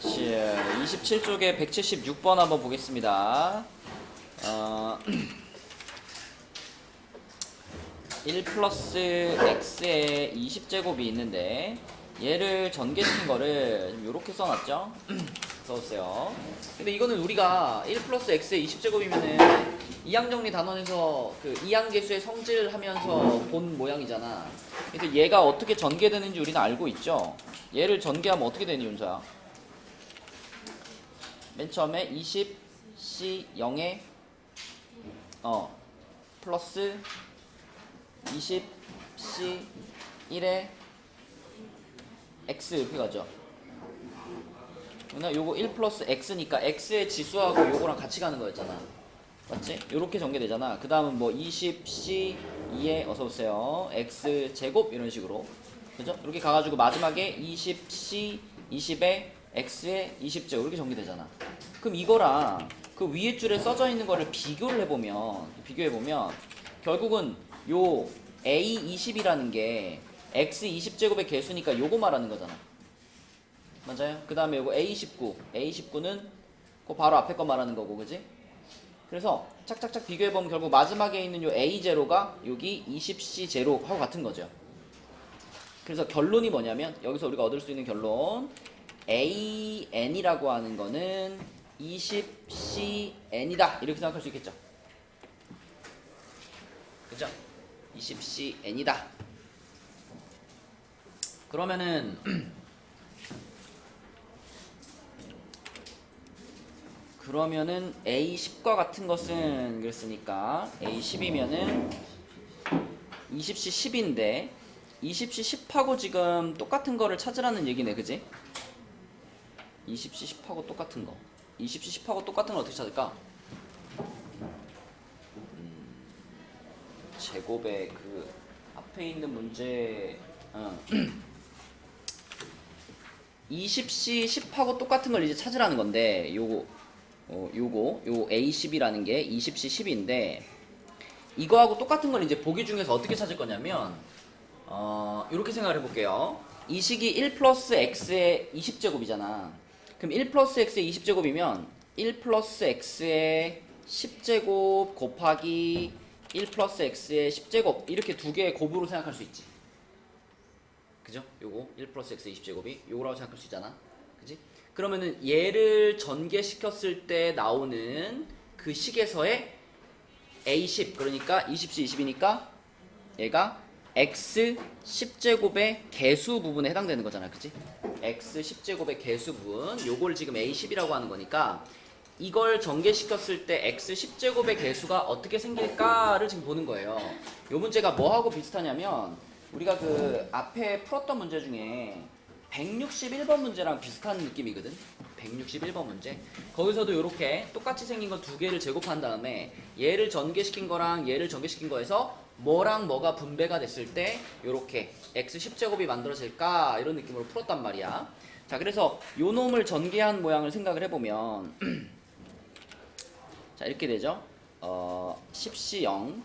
27쪽에 176번 한번 보겠습니다. 1 플러스 x의 20제곱이 있는데 얘를 전개시킨 거를 좀 요렇게 써놨죠? 써보세요. 근데 이거는 우리가 1 플러스 x의 20제곱이면은 이항정리 단원에서 그 이항계수의 성질을 하면서 본 모양이잖아. 그래서 얘가 어떻게 전개되는지 우리는 알고 있죠? 얘를 전개하면 어떻게 되니, 윤서야? 맨 처음에 20C0에 플러스 20C1에 x 이렇게 가죠. 요거 1 플러스 x니까 x의 지수하고 요거랑 같이 가는 거였잖아. 맞지? 요렇게 전개되잖아. 그 다음은 뭐 20C2에 어서오세요 x 제곱 이런 식으로, 그죠? 이렇게 가가지고 마지막에 20C 20에 x의 20제곱 이렇게 전개되잖아. 그럼 이거랑 그 위에 줄에 써져 있는 거를 비교해보면 결국은 요 a20이라는 게 x 20제곱의 개수니까 요거 말하는 거잖아. 맞아요? 그 다음에 요거 a19는 그 바로 앞에 거 말하는 거고, 그지? 그래서 착착착 비교해보면 결국 마지막에 있는 요 a0가 여기 20c0하고 같은 거죠. 그래서 결론이 뭐냐면 여기서 우리가 얻을 수 있는 결론, an이라고 하는 거는 20cn이다 이렇게 생각할 수 있겠죠. 그죠? 20cn이다. 그러면은 A10과 같은 것은 그랬으니까 A10이면은 20C 10인데 20C 10하고 지금 똑같은 거를 찾으라는 얘기네, 그지? 20C 10하고 똑같은 거. 20C 10하고 똑같은 걸 어떻게 찾을까? 제곱의 그 앞에 있는 문제 20C 10하고 똑같은 걸 이제 찾으라는 건데 요거 A10이라는 게 20C 10인데 이거하고 똑같은 걸 이제 보기 중에서 어떻게 찾을 거냐면 이렇게 생각을 해볼게요. 이 식이 1 플러스 x의 20제곱이잖아. 그럼 1 플러스 x의 20제곱이면 1 플러스 x의 10제곱 곱하기 1 플러스 x의 10제곱 이렇게 두 개의 곱으로 생각할 수 있지. 그죠? 요거 1 플러스 x의 20제곱이 요거라고 생각할 수 있잖아. 그지? 그러면은 얘를 전개시켰을 때 나오는 그 식에서의 A10 그러니까 20C 20이니까 얘가 x 10제곱의 개수 부분에 해당되는 거잖아. 그치? x 10제곱의 개수 부분 요걸 지금 A10이라고 하는 거니까 이걸 전개시켰을 때 x 10제곱의 개수가 어떻게 생길까를 지금 보는 거예요. 요 문제가 뭐하고 비슷하냐면 우리가 그 앞에 풀었던 문제 중에 161번 문제랑 비슷한 느낌이거든. 161번 문제. 거기서도 이렇게 똑같이 생긴 거 두 개를 제곱한 다음에 얘를 전개시킨 거랑 얘를 전개시킨 거에서 뭐랑 뭐가 분배가 됐을 때 이렇게 x 10제곱이 만들어질까 이런 느낌으로 풀었단 말이야. 자, 그래서 요 놈을 전개한 모양을 생각을 해보면 자, 이렇게 되죠. 10c0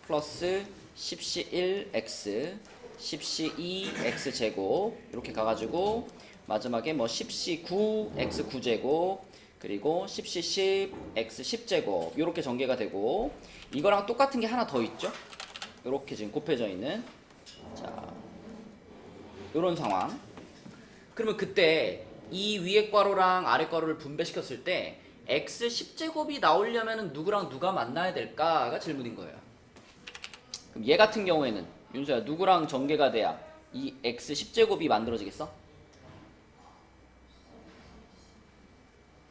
플러스 10c1x 10c2x 제곱 이렇게 가가지고 마지막에 뭐 10c9 x 9제곱 그리고 10c10 x 10제곱 이렇게 전개가 되고 이거랑 똑같은 게 하나 더 있죠. 이렇게 지금 곱해져 있는 자 이런 상황. 그러면 그때 이 위에 괄호랑 아래 괄호를 분배시켰을 때 x 10제곱이 나오려면 누구랑 누가 만나야 될까가 질문인 거예요. 그럼 얘 같은 경우에는 윤서야 누구랑 전개가 돼야 이 x 10제곱이 만들어지겠어?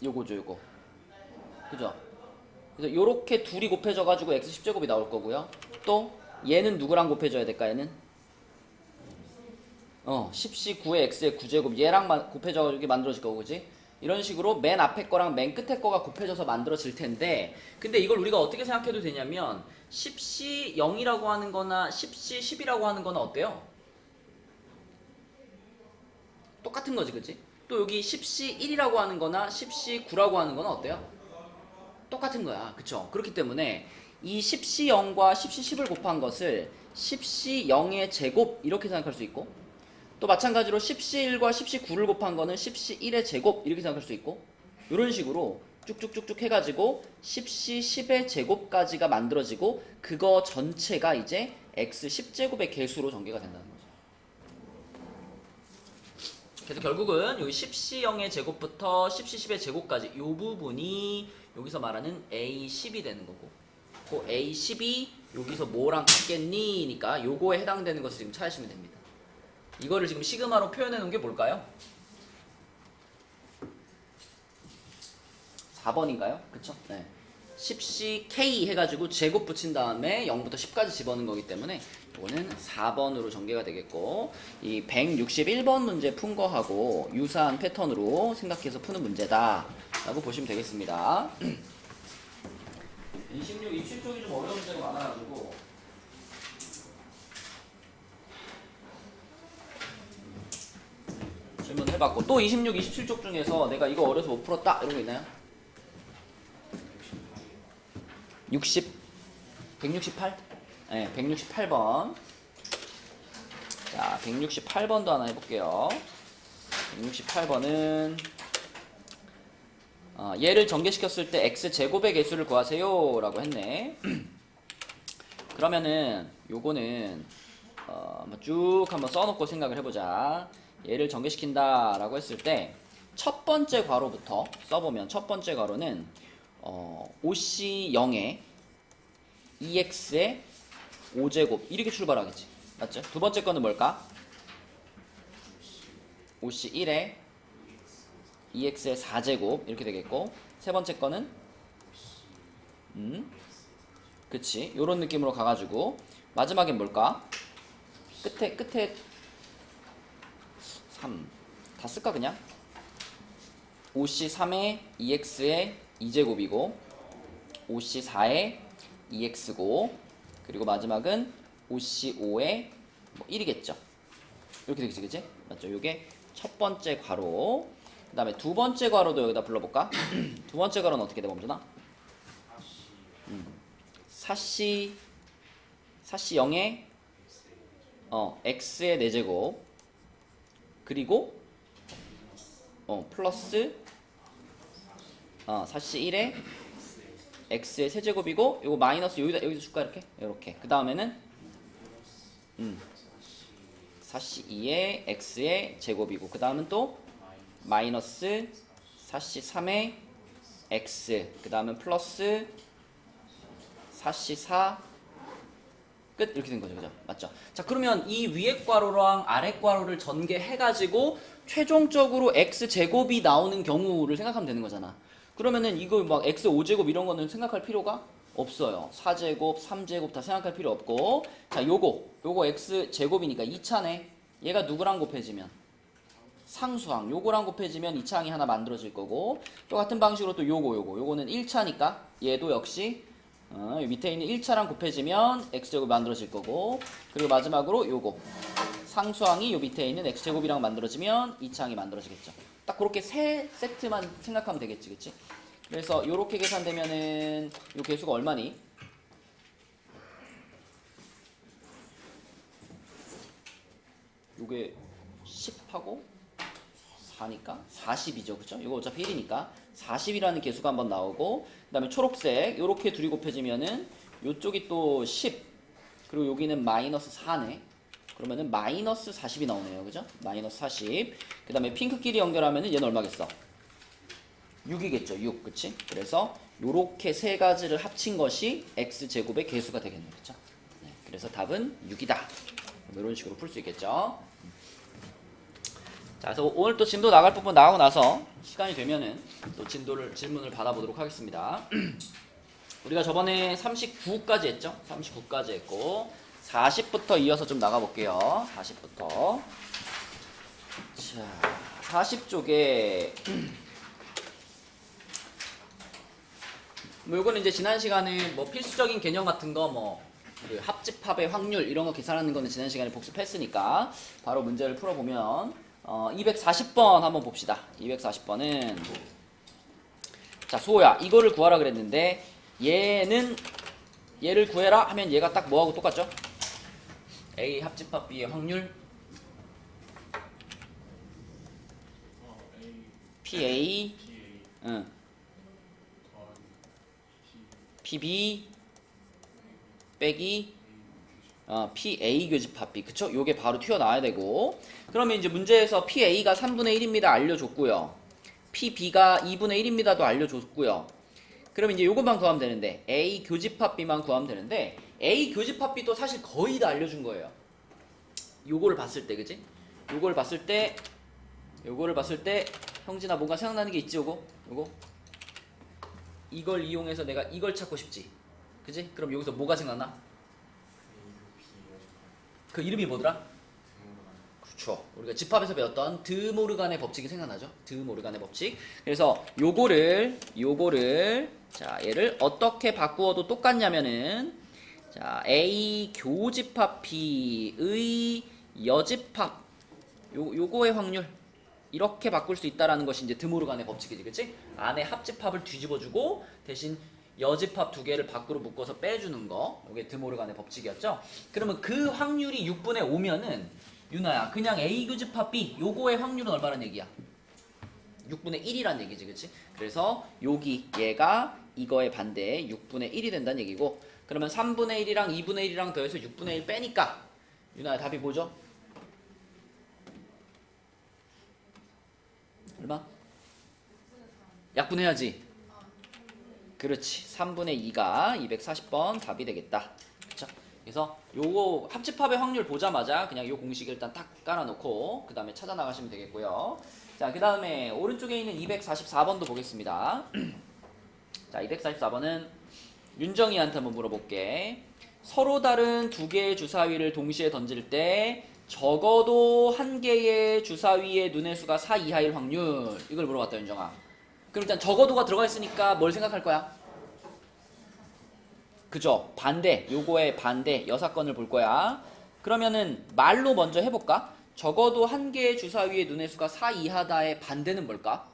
요거죠, 요거. 그죠? 그래서 요렇게 둘이 곱해져 가지고 x 10제곱이 나올 거고요. 또 얘는 누구랑 곱해져야 될까? 얘는 10c9의 x의 9제곱 얘랑 곱해져 가지고 만들어질 거고, 그지? 이런 식으로 맨 앞에 거랑 맨 끝에 거가 곱해져서 만들어질 텐데 근데 이걸 우리가 어떻게 생각해도 되냐면 10c0이라고 하는 거나 10c10이라고 하는 거나 어때요? 똑같은 거지, 그치? 또 여기 10c1이라고 하는 거나 10c9라고 하는 거나 어때요? 똑같은 거야, 그쵸? 그렇기 때문에 이 10c0과 10c10을 곱한 것을 10c0의 제곱 이렇게 생각할 수 있고 또 마찬가지로 10C1과 10C9를 곱한 거는 10C1의 제곱 이렇게 생각할 수 있고 이런 식으로 쭉쭉쭉쭉 해가지고 10C10의 제곱까지가 만들어지고 그거 전체가 이제 x 10제곱의 개수로 전개가 된다는 거죠. 그래서 결국은 여기 10C0의 제곱부터 10C10의 제곱까지 이 부분이 여기서 말하는 A10이 되는 거고 그 A10이 여기서 뭐랑 같겠니? 니까 요거에 해당되는 것을 지금 찾으시면 됩니다. 이거를 지금 시그마로 표현해 놓은 게 뭘까요? 4번인가요? 그쵸? 네. 10CK 해가지고 제곱 붙인 다음에 0부터 10까지 집어넣은 거기 때문에 이거는 4번으로 전개가 되겠고 이 161번 문제 푼 거하고 유사한 패턴으로 생각해서 푸는 문제다 라고 보시면 되겠습니다. 26, 27쪽이 좀 어려운 문제가 많아가지고 질문을 해봤고 또 26, 27쪽 중에서 내가 이거 어려서 못 풀었다 이런 거 있나요? 168? 네, 168번. 자, 168번도 하나 해볼게요. 168번은 얘를 전개시켰을 때 x제곱의 개수를 구하세요 라고 했네. 그러면은 요거는 쭉 한번 써놓고 생각을 해보자. 얘를 전개시킨다 라고 했을 때 첫 번째 괄호부터 써보면 첫 번째 괄호는 OC 0에 EX의 5제곱 이렇게 출발하겠지. 맞죠? 두 번째 거는 뭘까? OC 1에 EX의 4제곱 이렇게 되겠고 세 번째 거는 그치 요런 느낌으로 가가지고 마지막엔 뭘까? 끝에 3 다 쓸까 그냥? OC 3에 EX의 2제곱이고 OC 4에 EX고 그리고 마지막은 OC 5에 뭐 1이겠죠. 이렇게 되겠지, 그치? 맞죠? 요게 첫 번째 괄호. 그 다음에 두 번째 괄호도 여기다 불러볼까? 두 번째 괄호는 어떻게 돼, 범준아? 사씨 0에 x의 4제곱 그리고 플러스 사씨 1에 x의 세제곱이고 요거 마이너스 여기서 줄까 이렇게 그 다음에는 사씨 2에 x의 제곱이고 그 다음은 또 마이너스 사씨 3에 x 그 다음은 플러스 사씨 4 끝 이렇게 된 거죠, 그죠? 맞죠? 자, 그러면 이 위에 괄호랑 아래 괄호를 전개해가지고 최종적으로 x 제곱이 나오는 경우를 생각하면 되는 거잖아. 그러면은 이거 막 x 5제곱 이런 거는 생각할 필요가 없어요. 4제곱, 3제곱 다 생각할 필요 없고 자, 요거 x 제곱이니까 2차네. 얘가 누구랑 곱해지면 상수항. 요거랑 곱해지면 2차항이 하나 만들어질 거고 또 같은 방식으로 또 요거는 1차니까 얘도 역시 밑에 있는 1차랑 곱해지면 x제곱이 만들어질 거고 그리고 마지막으로 요거 상수항이 요 밑에 있는 x제곱이랑 만들어지면 2차항이 만들어지겠죠. 딱 그렇게 세 세트만 생각하면 되겠지, 그치? 그래서 요렇게 계산되면은 요 개수가 얼마니? 요게 10하고 4니까 40이죠, 그쵸? 이거 어차피 1이니까 40이라는 개수가 한번 나오고 그 다음에 초록색 요렇게 둘이 곱해지면은 요쪽이 또 10 그리고 여기는 마이너스 4네. 그러면은 마이너스 40이 나오네요, 그죠? 마이너스 40. 그 다음에 핑크끼리 연결하면은 얘는 얼마겠어? 6이겠죠, 6, 그치? 그래서 요렇게 세 가지를 합친 것이 x제곱의 개수가 되겠네요, 그쵸? 네, 그래서 답은 6이다. 이런 식으로 풀 수 있겠죠? 자, 그래서 오늘 또 진도 나갈 부분 나가고 나서 시간이 되면은 또 질문을 받아보도록 하겠습니다. 우리가 저번에 39까지 했죠? 39까지 했고 40부터 이어서 좀 나가볼게요. 40부터. 자, 40쪽에 뭐 요거는 이제 지난 시간에 뭐 필수적인 개념 같은 거 뭐 그 합집합의 확률 이런 거 계산하는 거는 지난 시간에 복습했으니까 바로 문제를 풀어보면 240번 한번 봅시다. 240번은 자, 수호야 이거를 구하라 그랬는데 얘를 구해라 하면 얘가 딱 뭐하고 똑같죠? A 합집합 B의 확률 PA 응. PB 빼기 PA 교집합 B. 그쵸? 요게 바로 튀어나와야 되고, 그러면 이제 문제에서 PA가 3분의 1입니다 알려줬고요, PB가 2분의 1입니다도 알려줬고요. 그러면 이제 요것만 구하면 되는데, A 교집합 B만 구하면 되는데, A 교집합 B도 사실 거의 다 알려준 거예요. 요거를 봤을 때, 그지? 요거를 봤을 때 형진아 뭔가 생각나는 게 있지? 요거 이걸 이용해서 내가 이걸 찾고 싶지, 그지? 그럼 여기서 뭐가 생각나? 그 이름이 뭐더라? 그렇죠. 우리가 집합에서 배웠던 드모르간의 법칙이 생각나죠? 드모르간의 법칙. 그래서 요거를 자, 얘를 어떻게 바꾸어도 똑같냐면은, 자, A 교집합 B의 여집합, 요거의 확률 이렇게 바꿀 수 있다라는 것이 이제 드모르간의 법칙이지, 그치? 안에 합집합을 뒤집어주고 대신 여집합 두 개를 밖으로 묶어서 빼주는 거, 이게 드모르간의 법칙이었죠. 그러면 그 확률이 6분의 5면은 유나야, 그냥 A 교집합 B 요거의 확률은 얼마란 얘기야? 6분의 1이란 얘기지, 그치? 그래서 여기 얘가 이거의 반대에 6분의 1이 된다는 얘기고, 그러면 3분의 1이랑 2분의 1이랑 더해서 6분의 1 빼니까 유나야 답이 뭐죠? 얼마? 약분해야지. 그렇지. 3분의 2가 240번 답이 되겠다. 그쵸? 그래서 요거 합집합의 확률 보자마자 그냥 요 공식 일단 딱 깔아놓고 그 다음에 찾아 나가시면 되겠고요. 자, 그 다음에 오른쪽에 있는 244번도 보겠습니다. 자, 244번은 윤정이한테 한번 물어볼게. 서로 다른 두 개의 주사위를 동시에 던질 때 적어도 한 개의 주사위의 눈의 수가 4 이하일 확률, 이걸 물어봤다 윤정아. 그럼 일단 적어도가 들어가 있으니까 뭘 생각할 거야? 그죠? 반대, 요거의 반대 여사건을 볼 거야. 그러면은 말로 먼저 해볼까? 적어도 한 개의 주사위의 눈의 수가 4 이하다의 반대는 뭘까?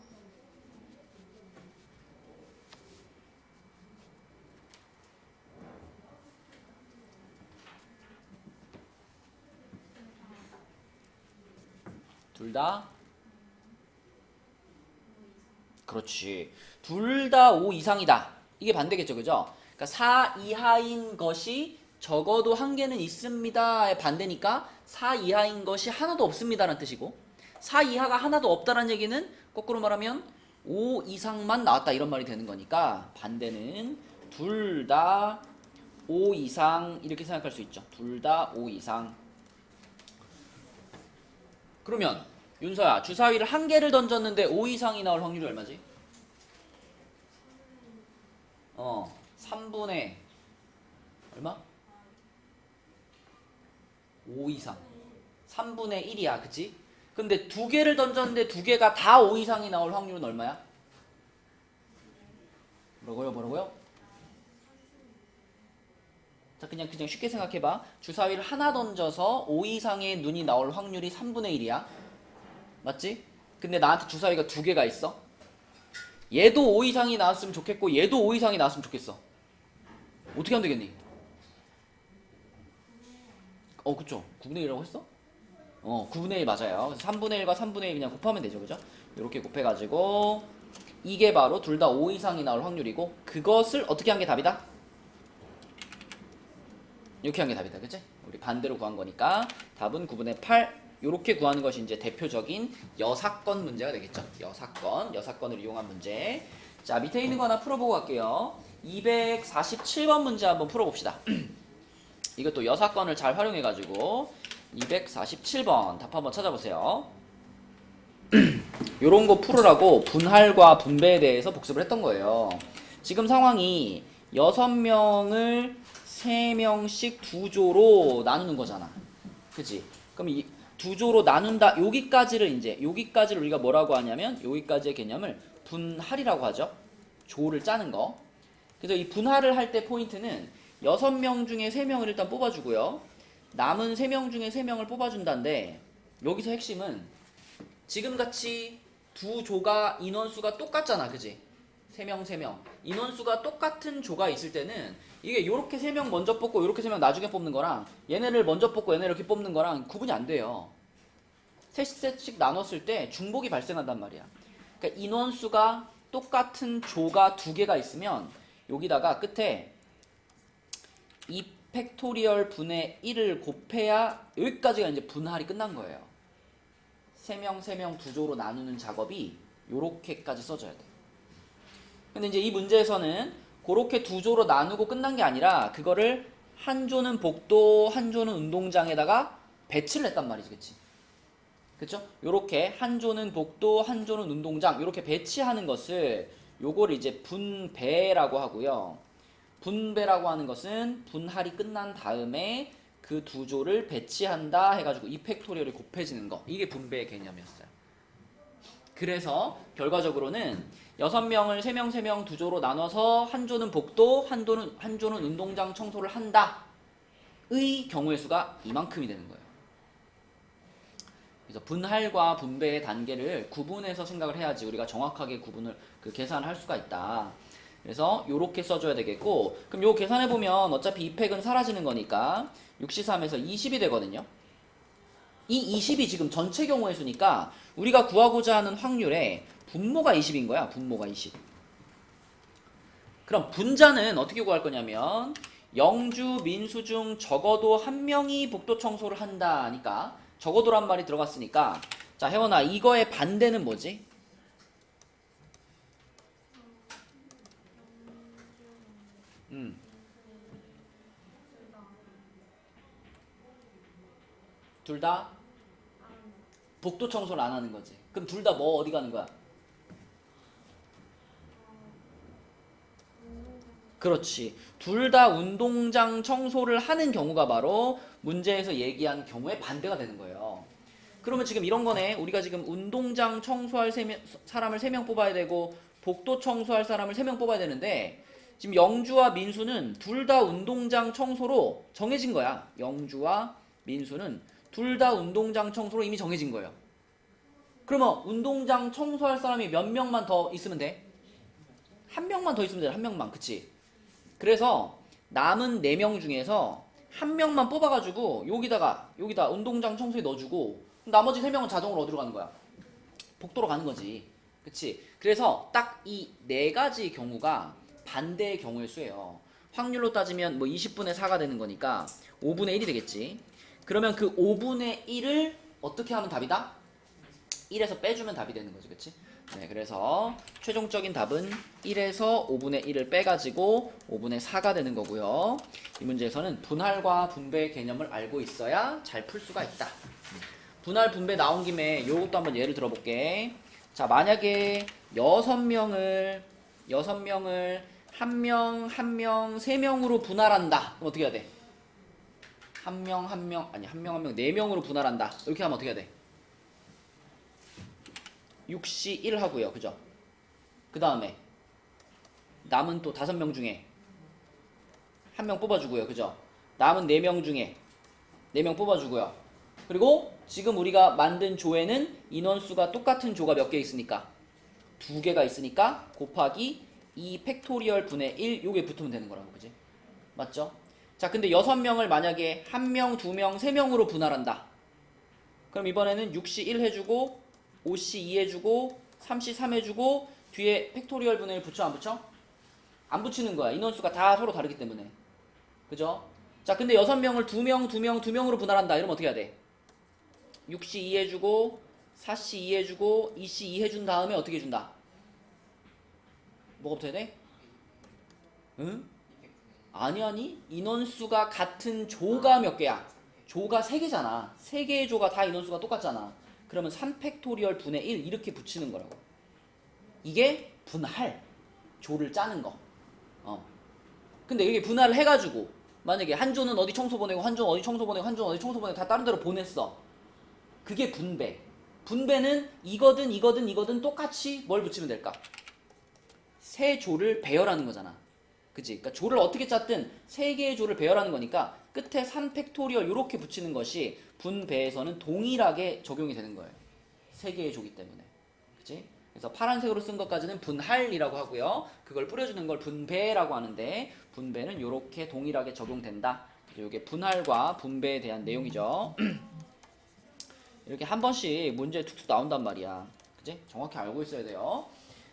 둘 다? 그렇지. 둘 다 5 이상이다. 이게 반대겠죠, 그죠? 그러니까 4 이하인 것이 적어도 한 개는 있습니다의 반대니까 4 이하인 것이 하나도 없습니다라는 뜻이고, 4 이하가 하나도 없다는 얘기는 거꾸로 말하면 5 이상만 나왔다 이런 말이 되는 거니까 반대는 둘 다 5 이상 이렇게 생각할 수 있죠. 둘 다 5 이상. 그러면 윤서야, 주사위를 한 개를 던졌는데 5 이상이 나올 확률이 얼마지? 3분의 얼마? 5 이상. 3분의 1이야, 그치? 근데 두 개를 던졌는데 두 개가 다 5 이상이 나올 확률은 얼마야? 뭐라고요? 자, 그냥 쉽게 생각해봐. 주사위를 하나 던져서 5 이상의 눈이 나올 확률이 3분의 1이야. 맞지? 근데 나한테 주사위가 두 개가 있어. 얘도 5 이상이 나왔으면 좋겠고 얘도 5 이상이 나왔으면 좋겠어. 어떻게 하면 되겠니? 그쵸. 9분의 1이라고 했어? 9분의 1 맞아요. 그래서 3분의 1과 3분의 1 그냥 곱하면 되죠, 그죠? 이렇게 곱해가지고 이게 바로 둘 다 5 이상이 나올 확률이고, 그것을 어떻게 한 게 답이다? 이렇게 한 게 답이다, 그치? 우리 반대로 구한 거니까 답은 9분의 8. 요렇게 구하는 것이 이제 대표적인 여사건 문제가 되겠죠. 여사건을 이용한 문제. 자, 밑에 있는 거 하나 풀어보고 갈게요. 247번 문제 한번 풀어봅시다. 이것도 여사건을 잘 활용해가지고 247번 답 한번 찾아보세요. 요런 거 풀으라고 분할과 분배에 대해서 복습을 했던 거예요. 지금 상황이 6명을 3명씩 두 조로 나누는 거잖아. 그치? 그럼 이 두 조로 나눈다, 여기까지를 우리가 뭐라고 하냐면, 여기까지의 개념을 분할이라고 하죠. 조를 짜는 거. 그래서 이 분할을 할 때 포인트는 6명 중에 3명을 일단 뽑아주고요. 남은 3명 중에 3명을 뽑아준다는데, 여기서 핵심은 지금같이 두 조가 인원수가 똑같잖아, 그지? 3명. 인원수가 똑같은 조가 있을 때는 이게 요렇게 3명 먼저 뽑고 요렇게 3명 나중에 뽑는 거랑 얘네를 먼저 뽑고 얘네를 이렇게 뽑는 거랑 구분이 안 돼요. 셋씩 나눴을 때 중복이 발생한단 말이야. 그러니까 인원수가 똑같은 조가 두 개가 있으면 여기다가 끝에 2 팩토리얼 분의 1을 곱해야 여기까지가 이제 분할이 끝난 거예요. 3명, 3명 두 조로 나누는 작업이 요렇게까지 써져야 돼. 근데 이제 이 문제에서는 그렇게 두 조로 나누고 끝난 게 아니라 그거를 한 조는 복도, 한 조는 운동장에다가 배치를 했단 말이지, 그치? 그쵸? 요렇게 한 조는 복도, 한 조는 운동장 요렇게 배치하는 것을 요걸 이제 분배라고 하고요. 분배라고 하는 것은 분할이 끝난 다음에 그 두 조를 배치한다 해가지고 2 팩토리얼이 곱해지는 거. 이게 분배의 개념이었어요. 그래서 결과적으로는 6명을 3명 3명 두 조로 나눠서 한 조는 복도, 한 조는 운동장 청소를 한다. 의 경우의 수가 이만큼이 되는 거예요. 그래서 분할과 분배의 단계를 구분해서 생각을 해야지 우리가 정확하게 구분을 계산할 수가 있다. 그래서 요렇게 써줘야 되겠고, 그럼 요 계산해보면 어차피 2팩은 사라지는 거니까 6C3에서 20이 되거든요. 이 20이 지금 전체 경우의 수니까 우리가 구하고자 하는 확률에 분모가 20인 거야. 분모가 20. 그럼 분자는 어떻게 구할 거냐면 영주, 민수 중 적어도 한 명이 복도 청소를 한다 하니까 적어도란 말이 들어갔으니까, 자 혜원아, 이거의 반대는 뭐지? 둘 다 복도 청소를 안 하는 거지. 그럼 둘 다 뭐 어디 가는 거야? 그렇지. 둘 다 운동장 청소를 하는 경우가 바로 문제에서 얘기한 경우의 반대가 되는 거예요. 그러면 지금 이런 거네. 우리가 지금 운동장 청소할 사람을 3명 뽑아야 되고 복도 청소할 사람을 3명 뽑아야 되는데, 지금 영주와 민수는 둘 다 운동장 청소로 정해진 거야. 영주와 민수는 둘 다 운동장 청소로 이미 정해진 거예요. 그러면 운동장 청소할 사람이 몇 명만 더 있으면 돼? 한 명만 더 있으면 돼. 한 명만. 그치? 그래서 남은 4명 중에서 한 명만 뽑아가지고 여기다 운동장 청소에 넣어주고 나머지 3명은 자동으로 어디로 가는 거야? 복도로 가는 거지. 그치? 그래서 딱 이 4가지 경우가 반대의 경우의 수예요. 확률로 따지면 뭐 20분의 4가 되는 거니까 5분의 1이 되겠지. 그러면 그 5분의 1을 어떻게 하면 답이다? 1에서 빼주면 답이 되는 거지. 그치? 네, 그래서 최종적인 답은 1에서 5분의 1을 빼가지고 5분의 4가 되는 거고요. 이 문제에서는 분할과 분배 개념을 알고 있어야 잘 풀 수가 있다. 분할 분배 나온 김에 이것도 한번 예를 들어볼게. 자, 만약에 6명을 한 명, 3명으로 분할한다. 그럼 어떻게 해야 돼? 한 명, 4명으로 분할한다. 이렇게 하면 어떻게 해야 돼? 6C 1 하고요. 그죠? 그 다음에 남은 또 5명 중에 한 명 뽑아주고요. 그죠? 남은 4명 중에 4명 뽑아주고요. 그리고 지금 우리가 만든 조에는 인원수가 똑같은 조가 몇 개 있으니까 2개가 있으니까 곱하기 2 팩토리얼 분의 1 요게 붙으면 되는 거라고. 그지? 맞죠? 자, 근데 6명을 만약에 1명, 2명, 3명으로 분할한다. 그럼 이번에는 6C 1 해주고 5C 2 해주고 3C 3 해주고 뒤에 팩토리얼 분의 1 붙여 안 붙여? 안 붙이는 거야. 인원수가 다 서로 다르기 때문에. 그죠? 자, 근데 6명을 2명으로 분할한다. 이러면 어떻게 해야 돼? 6C 2 해주고 4C 2 해주고 2C 2 해준 다음에 어떻게 해준다? 뭐가 붙어야 돼? 응? 아니 인원수가 같은 조가 몇 개야? 조가 3개잖아. 3개의 조가 다 인원수가 똑같잖아. 그러면 3팩토리얼 분의 1 이렇게 붙이는 거라고. 이게 분할. 조를 짜는 거. 근데 이게 분할을 해가지고 만약에 한 조는 어디 청소 보내고 한 조는 어디 청소 보내고 한 조는 어디 청소 보내고 다 다른 데로 보냈어. 그게 분배. 분배는 이거든 똑같이 뭘 붙이면 될까? 세 조를 배열하는 거잖아. 그치? 그러니까 조를 어떻게 짰든 3개의 조를 배열하는 거니까 끝에 3팩토리얼 이렇게 붙이는 것이 분배에서는 동일하게 적용이 되는 거예요. 3개의 조기 때문에. 그치? 그래서 파란색으로 쓴 것까지는 분할이라고 하고요. 그걸 뿌려주는 걸 분배라고 하는데 분배는 이렇게 동일하게 적용된다. 이게 분할과 분배에 대한 내용이죠. 이렇게 한 번씩 문제에 툭툭 나온단 말이야. 그치? 정확히 알고 있어야 돼요.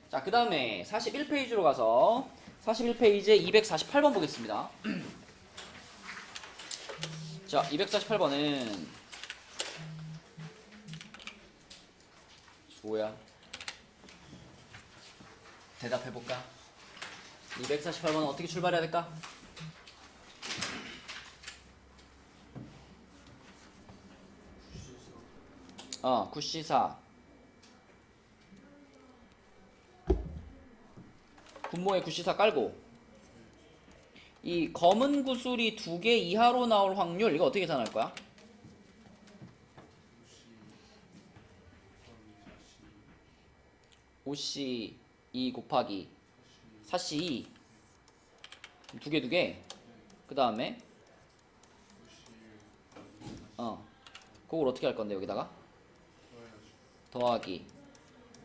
자, 그 다음에 41페이지로 가서 41페이지에 248번 보겠습니다. 자, 248번은 수호야 대답해볼까? 248번은 어떻게 출발해야 될까? 구시사 분모에 구시사 깔고 이 검은 구슬이 2개 이하로 나올 확률 이거 어떻게 계산할 거야? OC 2 곱하기 4C 2 두 개 그 다음에 그걸 어떻게 할 건데 여기다가 더하기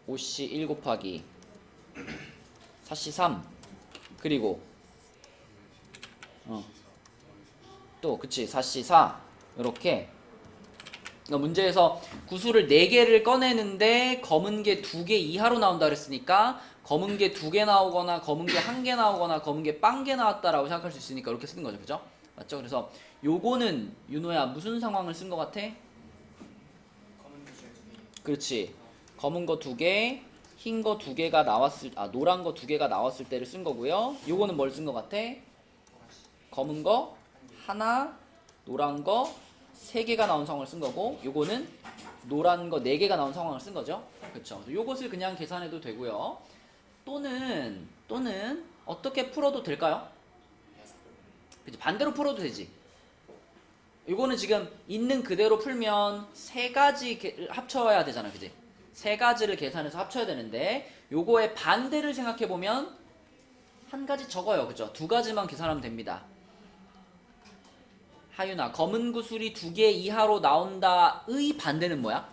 5C 1 곱하기 4C 3 그리고 또 그치 4C 4 이렇게 문제에서 구슬을 4개를 꺼내는데 검은 게 2개 이하로 나온다 그랬으니까 검은 게 2개 나오거나 검은 게 1개 나오거나 검은 게 0개 나왔다라고 생각할 수 있으니까 이렇게 쓰는 거죠. 그죠? 맞죠? 그래서 요거는 윤호야 무슨 상황을 쓴 것 같아? 그렇지. 검은 거 2개, 흰 거 2개가 나왔을 노란 거 2개가 나왔을 때를 쓴 거고요. 요거는 뭘 쓴 것 같아? 검은 거 하나, 노란 거 3개가 나온 상황을 쓴 거고 요거는 노란 거 4개가 나온 상황을 쓴 거죠. 그렇죠. 요것을 그냥 계산해도 되고요. 또는 어떻게 풀어도 될까요? 그치? 반대로 풀어도 되지. 요거는 지금 있는 그대로 풀면 3가지 합쳐야 되잖아. 그지? 3가지를 계산해서 합쳐야 되는데 요거의 반대를 생각해보면 한 가지 적어요. 그죠? 2가지만 계산하면 됩니다. 하윤아, 검은 구슬이 2개 이하로 나온다의 반대는 뭐야?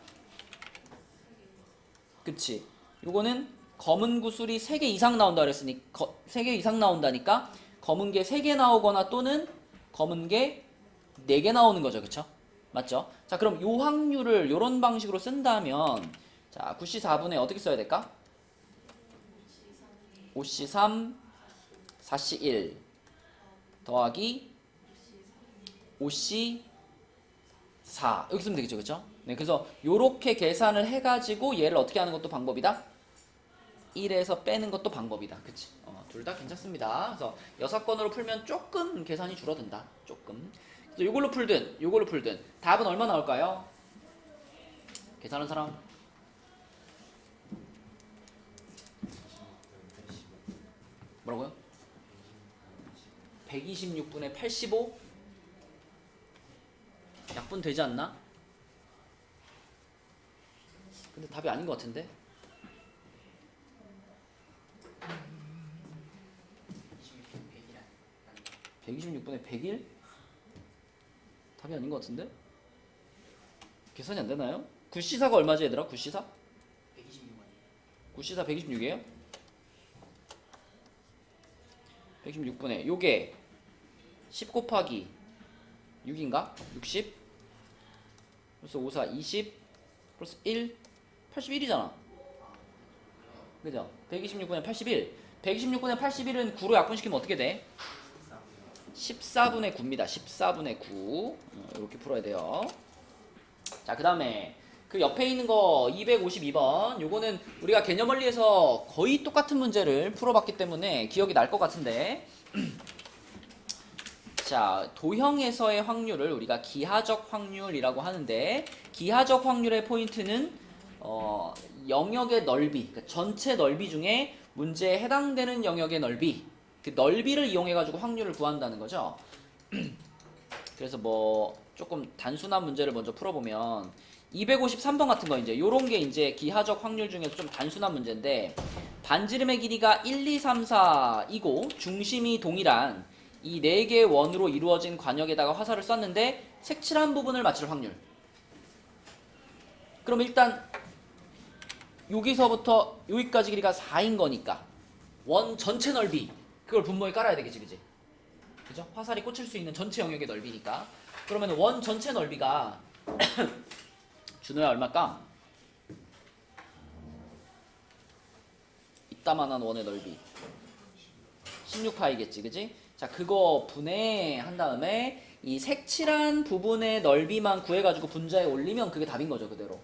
그치? 요거는 검은 구슬이 3개 이상 나온다 그랬으니 3개 이상 나온다니까 검은 게 3개 나오거나 또는 검은 게 4개 나오는 거죠. 그쵸? 맞죠? 자, 그럼 요 확률을 요런 방식으로 쓴다면 자, 9C 4분의 어떻게 써야 될까? 5C 3 4C 1 더하기 5C 4 여기 쓰면 되겠죠. 그쵸? 네, 그래서 요렇게 계산을 해가지고 얘를 어떻게 하는 것도 방법이다. 1에서 빼는 것도 방법이다. 그치? 둘 다 괜찮습니다. 그래서 6건으로 풀면 조금 계산이 줄어든다. 조금. 그래서 요걸로 풀든 답은 얼마 나올까요? 계산하는 사람? 뭐라고요? 126분의 85? 약분 되지 않나? 근데 답이 아닌 것 같은데? 126분의 101? 답이 아닌 것 같은데? 계산이 안 되나요? 9C4가 얼마지 얘들아? 9C4? 126 9C4 126이에요? 126분의 요게 10 곱하기 6인가? 60 플러스 54 20 플러스 1 81이잖아. 그죠? 126분의 81 126분의 81은 9로 약분시키면 어떻게 돼? 14분의 9입니다. 14분의 9 이렇게 풀어야 돼요. 자, 그 다음에 그 옆에 있는 거 252번 요거는 우리가 개념 원리에서 거의 똑같은 문제를 풀어봤기 때문에 기억이 날 것 같은데 자, 도형에서의 확률을 우리가 기하적 확률이라고 하는데 기하적 확률의 포인트는 영역의 넓이, 그러니까 전체 넓이 중에 문제에 해당되는 영역의 넓이, 그 넓이를 이용해가지고 확률을 구한다는 거죠. 그래서 뭐 조금 단순한 문제를 먼저 풀어보면 253번 같은 거 이제 요런 게 이제 기하적 확률 중에서 좀 단순한 문제인데 반지름의 길이가 1, 2, 3, 4이고 중심이 동일한 이 4개의 원으로 이루어진 관역에다가 화살을 쐈는데 색칠한 부분을 맞출 확률. 그럼 일단 여기서부터 여기까지 길이가 4인 거니까 원 전체 넓이 그걸 분모에 깔아야 되겠지. 그지? 그죠? 화살이 꽂힐 수 있는 전체 영역의 넓이니까 그러면 원 전체 넓이가 준호야 얼마일까? 이따만한 원의 넓이 16파이겠지, 그지? 자, 그거 분해한 다음에 이 색칠한 부분의 넓이만 구해가지고 분자에 올리면 그게 답인 거죠, 그대로.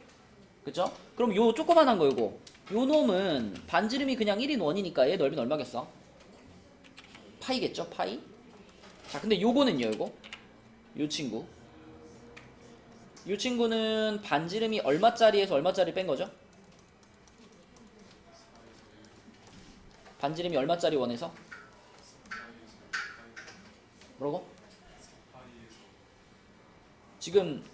그죠? 그럼 요 조그만한 거 요거, 요 놈은 반지름이 그냥 1인 원이니까 얘 넓이는 얼마겠어? 파이겠죠, 파이? 자, 근데 요거는요, 요거, 요 친구, 요 친구는 반지름이 얼마짜리에서 얼마짜리 뺀 거죠? 반지름이 얼마짜리 원에서? 뭐라고? 지금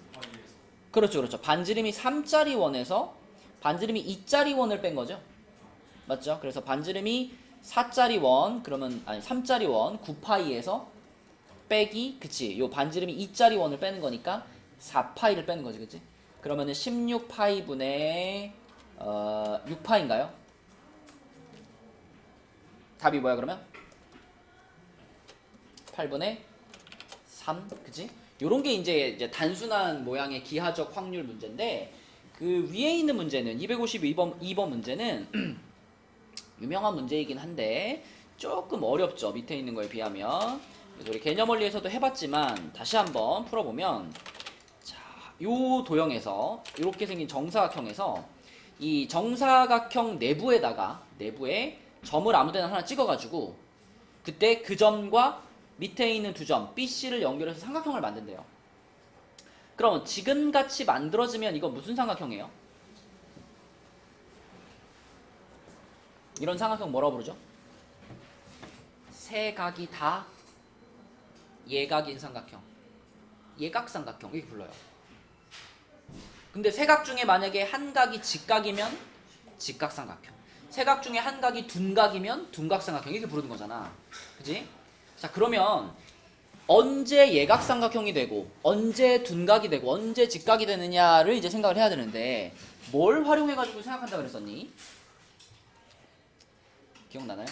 그렇죠, 그렇죠. 반지름이 3짜리 원에서 반지름이 2짜리 원을 뺀 거죠. 맞죠? 그래서 반지름이 4짜리 원, 그러면 아니 3짜리 원 9파이에서 빼기, 그치? 요 반지름이 2짜리 원을 빼는 거니까 4파이를 빼는 거지, 그치? 그러면은 16파이 분의 6파인가요? 답이 뭐야 그러면? 8분의 3, 그치? 요런 게 이제 단순한 모양의 기하적 확률 문제인데, 그 위에 있는 문제는 252번 문제는 유명한 문제이긴 한데 조금 어렵죠, 밑에 있는 거에 비하면. 그래서 우리 개념 원리에서도 해봤지만 다시 한번 풀어보면, 자, 요 도형에서 이렇게 생긴 정사각형에서 이 정사각형 내부에 점을 아무데나 하나 찍어가지고 그때 그 점과 밑에 있는 두 점 B, C를 연결해서 삼각형을 만든대요. 그럼 지금같이 만들어지면 이거 무슨 삼각형이에요? 이런 삼각형 뭐라고 부르죠? 세 각이 다 예각인 삼각형, 예각삼각형 이렇게 불러요. 근데 세 각 중에 만약에 한 각이 직각이면 직각삼각형, 세 각 중에 한 각이 둔각이면 둔각삼각형 이렇게 부르는 거잖아, 그지? 자, 그러면 언제 예각삼각형이 되고 언제 둔각이 되고 언제 직각이 되느냐를 이제 생각을 해야 되는데, 뭘 활용해가지고 생각한다 그랬었니? 기억나나요?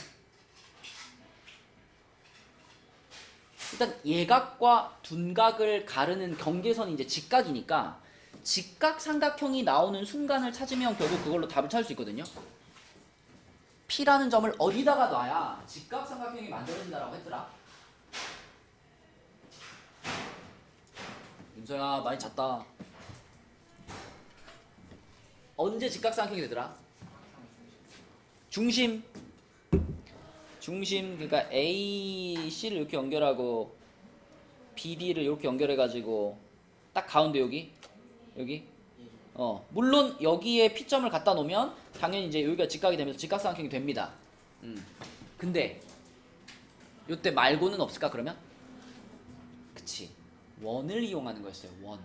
일단 예각과 둔각을 가르는 경계선이 이제 직각이니까 직각삼각형이 나오는 순간을 찾으면 결국 그걸로 답을 찾을 수 있거든요. P라는 점을 어디다가 놔야 직각삼각형이 만들어진다라고 했더라? 윤서야 많이 잤다. 언제 직각삼각형이 되더라? 중심, 그러니까 A, C를 이렇게 연결하고 B, D를 이렇게 연결해가지고 딱 가운데 여기 물론 여기에 P점을 갖다 놓으면 당연히 이제 여기가 직각이 되면서 직각삼각형이 됩니다. 근데 요때 말고는 없을까 그러면? 그치, 원을 이용하는 거였어요, 원.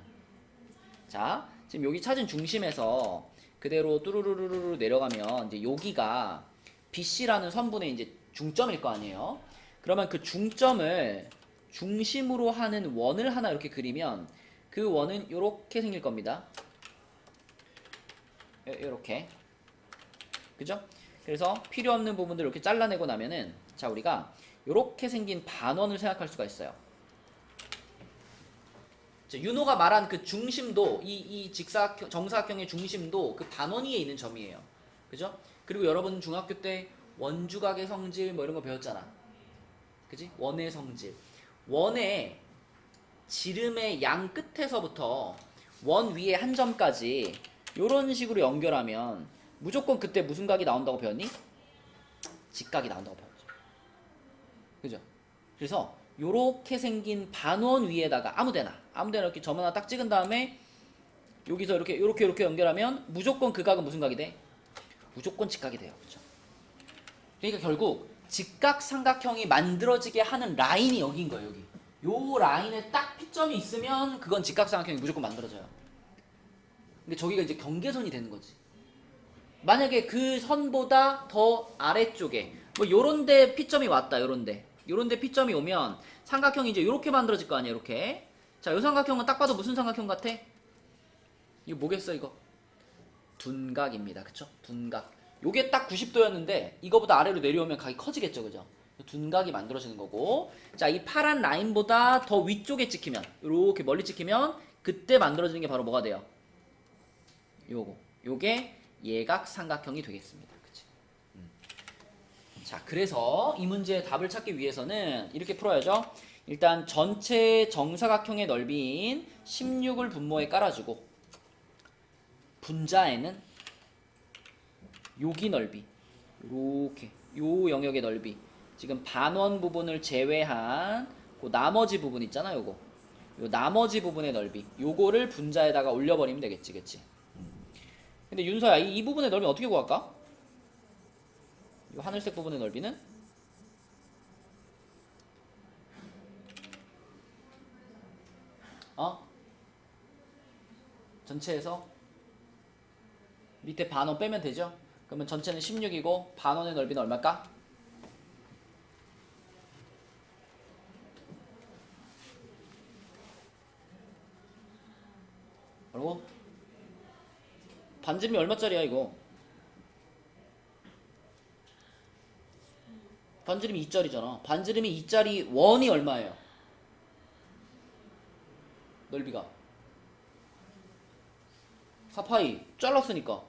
자, 지금 여기 찾은 중심에서 그대로 뚜루루루루 내려가면 이제 여기가 BC라는 선분의 이제 중점일 거 아니에요. 그러면 그 중점을 중심으로 하는 원을 하나 이렇게 그리면 그 원은 이렇게 생길 겁니다. 이렇게, 그죠? 그래서 필요 없는 부분들 이렇게 잘라내고 나면은, 자, 우리가 이렇게 생긴 반원을 생각할 수가 있어요. 윤호가 말한 그 중심도, 이 정사각형의 중심도 그 반원 위에 있는 점이에요. 그죠? 그리고 여러분 중학교 때 원주각의 성질 뭐 이런 거 배웠잖아. 그지? 원의 성질. 원의 지름의 양 끝에서부터 원 위에 한 점까지 요런 식으로 연결하면 무조건 그때 무슨 각이 나온다고 배웠니? 직각이 나온다고 배웠죠. 그죠? 그래서 요렇게 생긴 반원 위에다가 아무데나 이렇게 점 하나 딱 찍은 다음에 여기서 이렇게 연결하면 무조건 그 각은 무슨 각이 돼? 무조건 직각이 돼요. 그렇죠? 그러니까 결국 직각삼각형이 만들어지게 하는 라인이 여기인 거예요. 여기. 요 라인에 딱 P점이 있으면 그건 직각삼각형이 무조건 만들어져요. 근데 저기가 이제 경계선이 되는 거지. 만약에 그 선보다 더 아래쪽에 뭐 요런데 P점이 왔다. 요런데 P점이 오면 삼각형이 이제 요렇게 만들어질 거 아니에요. 이렇게. 자, 요 삼각형은 딱 봐도 무슨 삼각형 같아? 이거 뭐겠어 이거? 둔각입니다. 그쵸? 둔각. 요게 딱 90도였는데 이거보다 아래로 내려오면 각이 커지겠죠. 그죠? 둔각이 만들어지는 거고, 자, 이 파란 라인보다 더 위쪽에 찍히면, 이렇게 멀리 찍히면 그때 만들어지는 게 바로 뭐가 돼요? 요게 예각삼각형이 되겠습니다. 그치? 자, 그래서 이 문제의 답을 찾기 위해서는 이렇게 풀어야죠. 일단 전체 정사각형의 넓이인 16을 분모에 깔아주고 분자에는 여기 넓이, 이렇게 요 영역의 넓이, 지금 반원 부분을 제외한 그 나머지 부분 있잖아, 요거. 요 나머지 부분의 넓이, 요거를 분자에다가 올려버리면 되겠지, 그치? 근데 윤서야, 이 부분의 넓이 어떻게 구할까? 이 하늘색 부분의 넓이는? 전체에서 밑에 반원 빼면 되죠? 그러면 전체는 16이고 반원의 넓이는 얼마일까? 그리고 반지름이 얼마짜리야 이거? 반지름이 2짜리잖아. 반지름이 2짜리 원이 얼마예요? 넓이가 4파이 잘랐으니까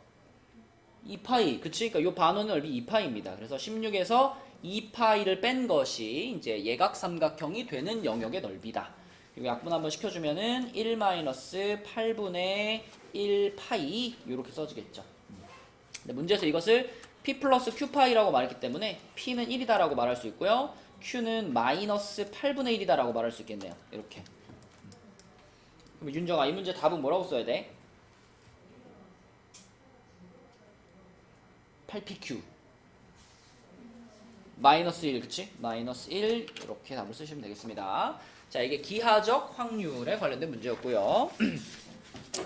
2파이, 그치? 그러니까 요 반원의 넓이 2파이입니다. 그래서 16에서 2파이를 뺀 것이 이제 예각삼각형이 되는 영역의 넓이다. 그리고 약분 한번 시켜주면은 1-8분의 1파이 이렇게 써지겠죠. 근데 문제에서 이것을 P 플러스 Q파이라고 말했기 때문에 P는 1이다라고 말할 수 있고요. Q는 마이너스 8분의 1이다라고 말할 수 있겠네요. 이렇게. 그럼 윤정아, 이 문제 답은 뭐라고 써야 돼? 8PQ 마이너스 1, 그치? 마이너스 1 이렇게 답을 쓰시면 되겠습니다. 자, 이게 기하적 확률에 관련된 문제였고요.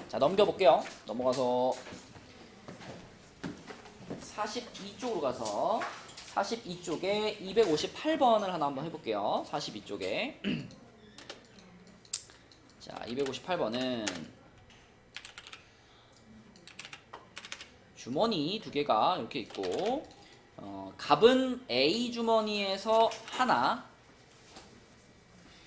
자, 넘겨볼게요. 넘어가서 42쪽으로 가서 42쪽에 258번을 하나 한번 해볼게요. 42쪽에 자, 258번은 주머니 두 개가 이렇게 있고 갑은 A 주머니에서 하나,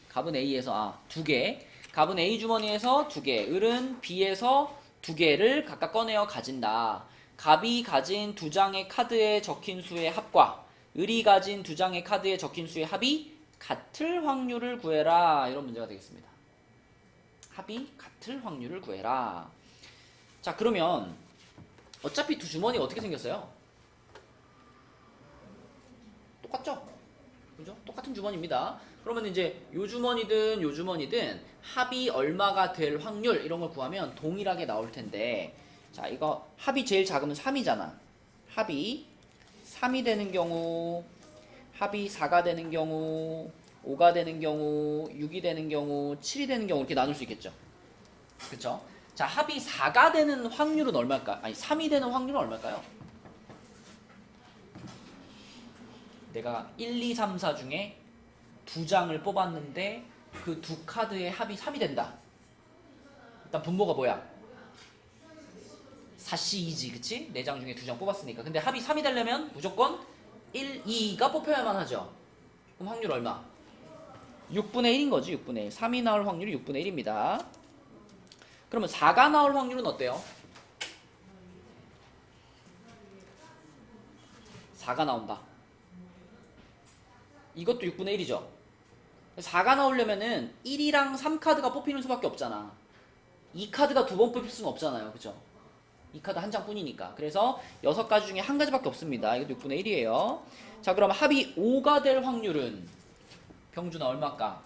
갑은 A에서 두 개, 갑은 A 주머니에서 두 개, 을은 B에서 두 개를 각각 꺼내어 가진다. 갑이 가진 두 장의 카드에 적힌 수의 합과 을이 가진 두 장의 카드에 적힌 수의 합이 같을 확률을 구해라. 이런 문제가 되겠습니다. 합이 같을 확률을 구해라. 자, 그러면 어차피 두 주머니 어떻게 생겼어요? 똑같죠? 그죠? 똑같은 주머니입니다. 그러면 이제 요 주머니든 요 주머니든 합이 얼마가 될 확률 이런 걸 구하면 동일하게 나올 텐데, 자, 이거 합이 제일 작으면 3이잖아. 합이 3이 되는 경우, 합이 4가 되는 경우, 5가 되는 경우, 6이 되는 경우, 7이 되는 경우 이렇게 나눌 수 있겠죠. 그쵸? 자, 합이 4가 되는 확률은 얼마일까? 아니, 3이 되는 확률은 얼마일까요? 내가 1, 2, 3, 4 중에 두 장을 뽑았는데 그 두 카드의 합이 3이 된다. 일단 분모가 뭐야? 4C2지, 그치? 4장 중에 두 장 뽑았으니까. 근데 합이 3이 되려면 무조건 1, 2가 뽑혀야만 하죠. 그럼 확률 얼마? 6분의 1인 거지, 6분의 1. 3이 나올 확률이 6분의 1입니다. 그러면 4가 나올 확률은 어때요? 4가 나온다. 이것도 6분의 1이죠. 4가 나오려면은 1이랑 3카드가 뽑히는 수밖에 없잖아. 2카드가 두 번 뽑힐 수는 없잖아요. 그죠? 2카드 한 장뿐이니까. 그래서 6가지 중에 한 가지밖에 없습니다. 이것도 6분의 1이에요. 자, 그럼 합이 5가 될 확률은 병준아 얼마일까?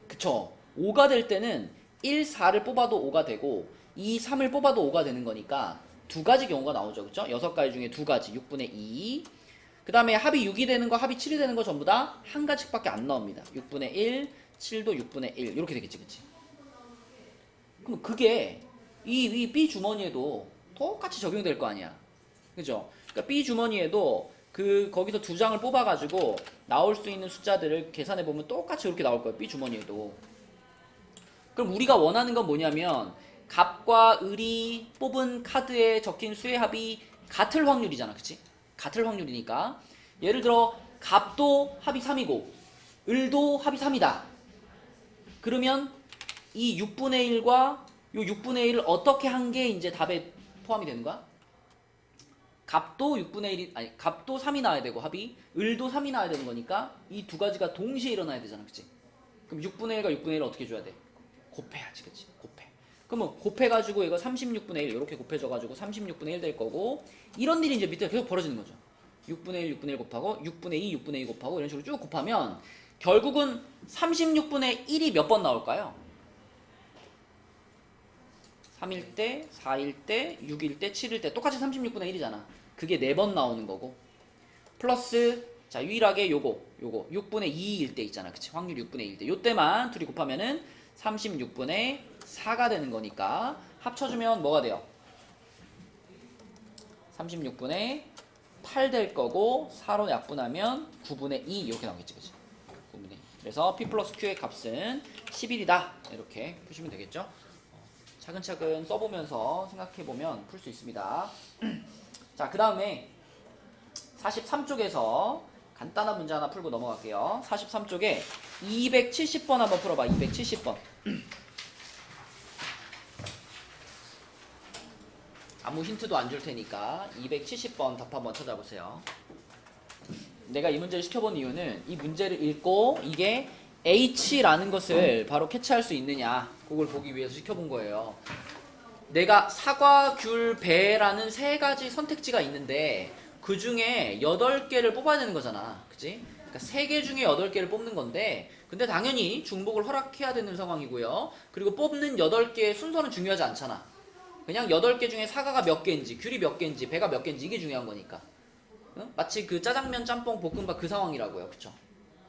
그쵸? 5가 될 때는 1, 4를 뽑아도 5가 되고 2, 3을 뽑아도 5가 되는 거니까 두 가지 경우가 나오죠. 그쵸? 6가지 중에 두 가지, 6분의 2. 그 다음에 합이 6이 되는 거, 합이 7이 되는 거 전부 다 한 가지밖에 안 나옵니다. 6분의 1, 7도 6분의 1 이렇게 되겠지, 그치? 그럼 그게 이 B 주머니에도 똑같이 적용될 거 아니야. 그죠? 그러니까 B 주머니에도 거기서 두 장을 뽑아가지고 나올 수 있는 숫자들을 계산해보면 똑같이 이렇게 나올 거예요. B 주머니에도. 그럼 우리가 원하는 건 뭐냐면 갑과 을이 뽑은 카드에 적힌 수의 합이 같을 확률이잖아. 그치? 같을 확률이니까. 예를 들어 갑도 합이 3이고 을도 합이 3이다. 그러면 이 6분의 1과 요 6분의 1을 어떻게 한 게 이제 답에 포함이 되는 거야? 값도 6분의 1이 아니 값도 3이 나와야 되고 합이 을도 3이 나와야 되는 거니까 이 두 가지가 동시에 일어나야 되잖아. 그치? 그럼 6분의 1과 6분의 1을 어떻게 줘야 돼? 곱해야지. 그치? 곱해. 그러면 곱해가지고 이거 36분의 1 이렇게 곱해져가지고 36분의 1 될 거고 이런 일이 이제 밑에 계속 벌어지는 거죠. 6분의 1, 6분의 1 곱하고 6분의 2, 6분의 2 곱하고 이런 식으로 쭉 곱하면 결국은 36분의 1이 몇 번 나올까요? 3일 때, 4일 때, 6일 때, 7일 때 똑같이 36분의 1이잖아. 그게 4번 나오는 거고 플러스 자 유일하게 요거 6분의 2일 때 있잖아. 그치? 확률 6분의 1일 때 요때만 둘이 곱하면은 36분의 4가 되는 거니까 합쳐주면 뭐가 돼요? 36분의 8 될 거고 4로 약분하면 9분의 2 이렇게 나오겠지. 그치? 9분의 2. 그래서 P 플러스 Q의 값은 11이다 이렇게 푸시면 되겠죠. 차근차근 써보면서 생각해보면 풀 수 있습니다. 자, 그 다음에 43쪽에서 간단한 문제 하나 풀고 넘어갈게요. 43쪽에 270번 한번 풀어봐. 270번. 아무 힌트도 안 줄 테니까 270번 답 한번 찾아보세요. 내가 이 문제를 시켜본 이유는 이 문제를 읽고 이게 H라는 것을 바로 캐치할 수 있느냐 그걸 보기 위해서 시켜본 거예요. 내가 사과, 귤, 배라는 세 가지 선택지가 있는데 그 중에 8개를 뽑아야 되는 거잖아. 그치? 그러니까 3개 중에 8개를 뽑는 건데 근데 당연히 중복을 허락해야 되는 상황이고요. 그리고 뽑는 8개의 순서는 중요하지 않잖아. 그냥 8개 중에 사과가 몇 개인지 귤이 몇 개인지 배가 몇 개인지 이게 중요한 거니까. 응? 마치 그 짜장면, 짬뽕, 볶음밥 그 상황이라고요. 그쵸?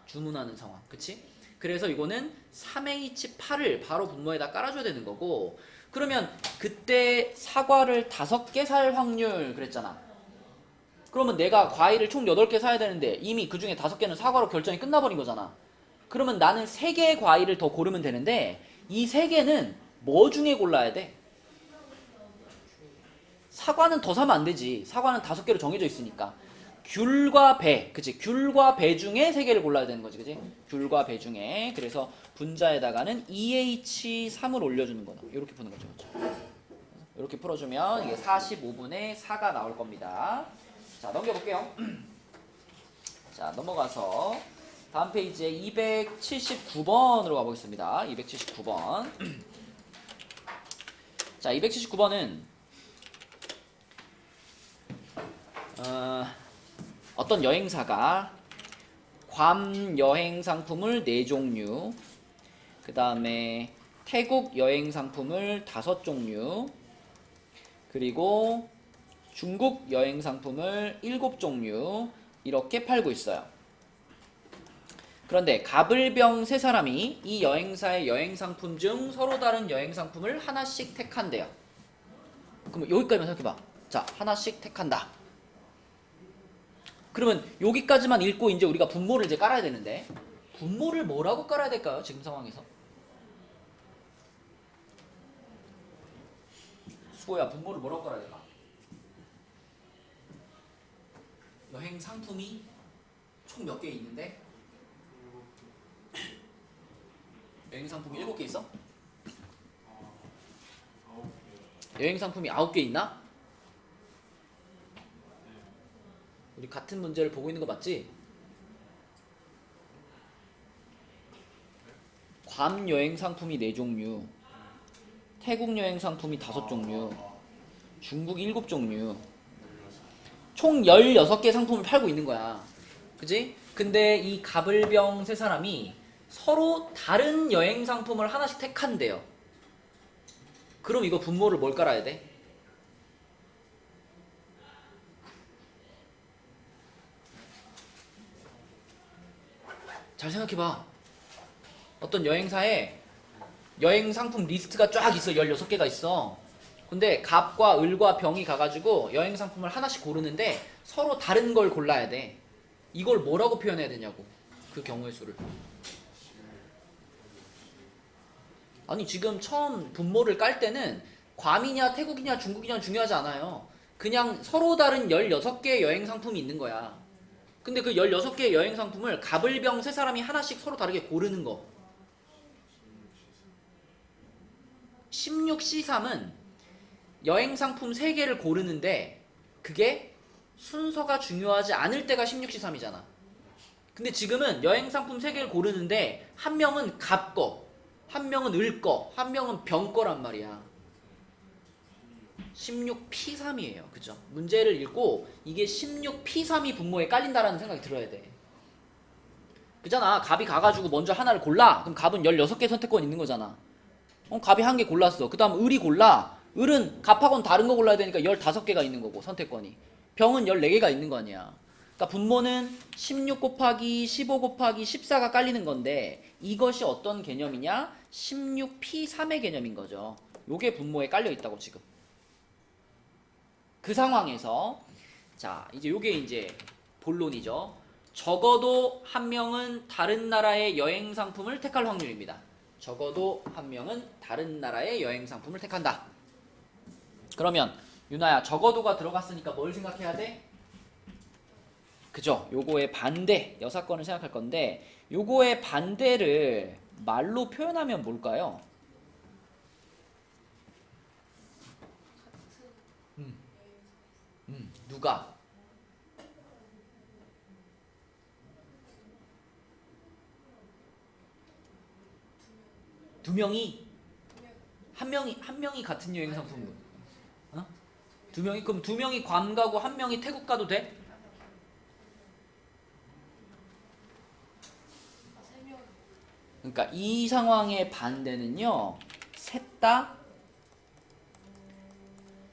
주문하는 상황. 그치? 그래서 이거는 3H8을 바로 분모에다 깔아줘야 되는 거고 그러면 그때 사과를 5개 살 확률 그랬잖아. 그러면 내가 과일을 총 8개 사야 되는데 이미 그 중에 5개는 사과로 결정이 끝나버린 거잖아. 그러면 나는 3개의 과일을 더 고르면 되는데 이 3개는 뭐 중에 골라야 돼? 사과는 더 사면 안 되지. 사과는 5개로 정해져 있으니까. 귤과 배, 그치? 귤과 배 중에 3개를 골라야 되는 거지, 그치? 귤과 배 중에. 그래서 분자에다가는 2H3을 올려주는 거다. 이렇게 푸는 거죠, 그렇죠? 이렇게 풀어주면 이게 45분의 4가 나올 겁니다. 자, 넘겨볼게요. 자, 넘어가서 다음 페이지에 279번으로 가보겠습니다. 279번. 자, 279번은 어떤 여행사가 괌 여행 상품을 4종류, 그 다음에 태국 여행 상품을 5종류, 그리고 중국 여행 상품을 7종류 이렇게 팔고 있어요. 그런데 가불병 3사람이 이 여행사의 여행 상품 중 서로 다른 여행 상품을 하나씩 택한대요. 그럼 여기까지만 생각해봐. 자, 하나씩 택한다. 그러면 여기까지만 읽고 이제 우리가 분모를 이제 깔아야 되는데 분모를 뭐라고 깔아야 될까요? 지금 상황에서? 수고야, 분모를 뭐라고 깔아야 될까? 여행 상품이 총 몇 개 있는데 여행 상품이 7개 있어? 여행 상품이 9개 있나? 우리 같은 문제를 보고 있는 거 맞지? 괌 여행 상품이 4종류, 태국 여행 상품이 5종류, 중국 7종류, 총 16개 상품을 팔고 있는 거야. 그치? 근데 이 가불병 3사람이 서로 다른 여행 상품을 하나씩 택한대요. 그럼 이거 분모를 뭘 깔아야 돼? 잘 생각해봐. 어떤 여행사에 여행 상품 리스트가 쫙 있어. 16개가 있어. 근데 갑과 을과 병이 가가지고 여행 상품을 하나씩 고르는데 서로 다른 걸 골라야 돼. 이걸 뭐라고 표현해야 되냐고. 그 경우의 수를. 아니 지금 처음 분모를 깔 때는 괌이냐 태국이냐 중국이냐 중요하지 않아요. 그냥 서로 다른 16개의 여행 상품이 있는 거야. 근데 그 16개의 여행 상품을 가불병 3사람이 하나씩 서로 다르게 고르는 거. 16C3은 여행 상품 3개를 고르는데 그게 순서가 중요하지 않을 때가 16C3이잖아. 근데 지금은 여행 상품 3개를 고르는데 한 명은 갑 거, 한 명은 을 거, 한 명은 병 거란 말이야. 16P3이에요. 그죠? 문제를 읽고 이게 16P3이 분모에 깔린다라는 생각이 들어야 돼. 그잖아. 갑이 가가지고 먼저 하나를 골라. 그럼 갑은 16개 선택권 있는 거잖아. 갑이 한 개 골랐어. 그 다음 을이 골라. 을은 갑하고는 다른 거 골라야 되니까 15개가 있는 거고 선택권이. 병은 14개가 있는 거 아니야. 그러니까 분모는 16 곱하기 15 곱하기 14가 깔리는 건데 이것이 어떤 개념이냐? 16P3의 개념인 거죠. 요게 분모에 깔려 있다고 지금. 그 상황에서 자 이제 요게 이제 본론이죠. 적어도 한 명은 다른 나라의 여행 상품을 택할 확률입니다. 적어도 한 명은 다른 나라의 여행 상품을 택한다. 그러면 유나야 적어도가 들어갔으니까 뭘 생각해야 돼? 그죠? 요거의 반대 여사건을 생각할 건데 요거의 반대를 말로 표현하면 뭘까요? 누가? 두 명이 한 명이 같은 여행 상품. 어? 두 명이 그럼 두 명이 괌 가고 한 명이 태국 가도 돼? 그러니까 이 상황의 반대는요. 셋 다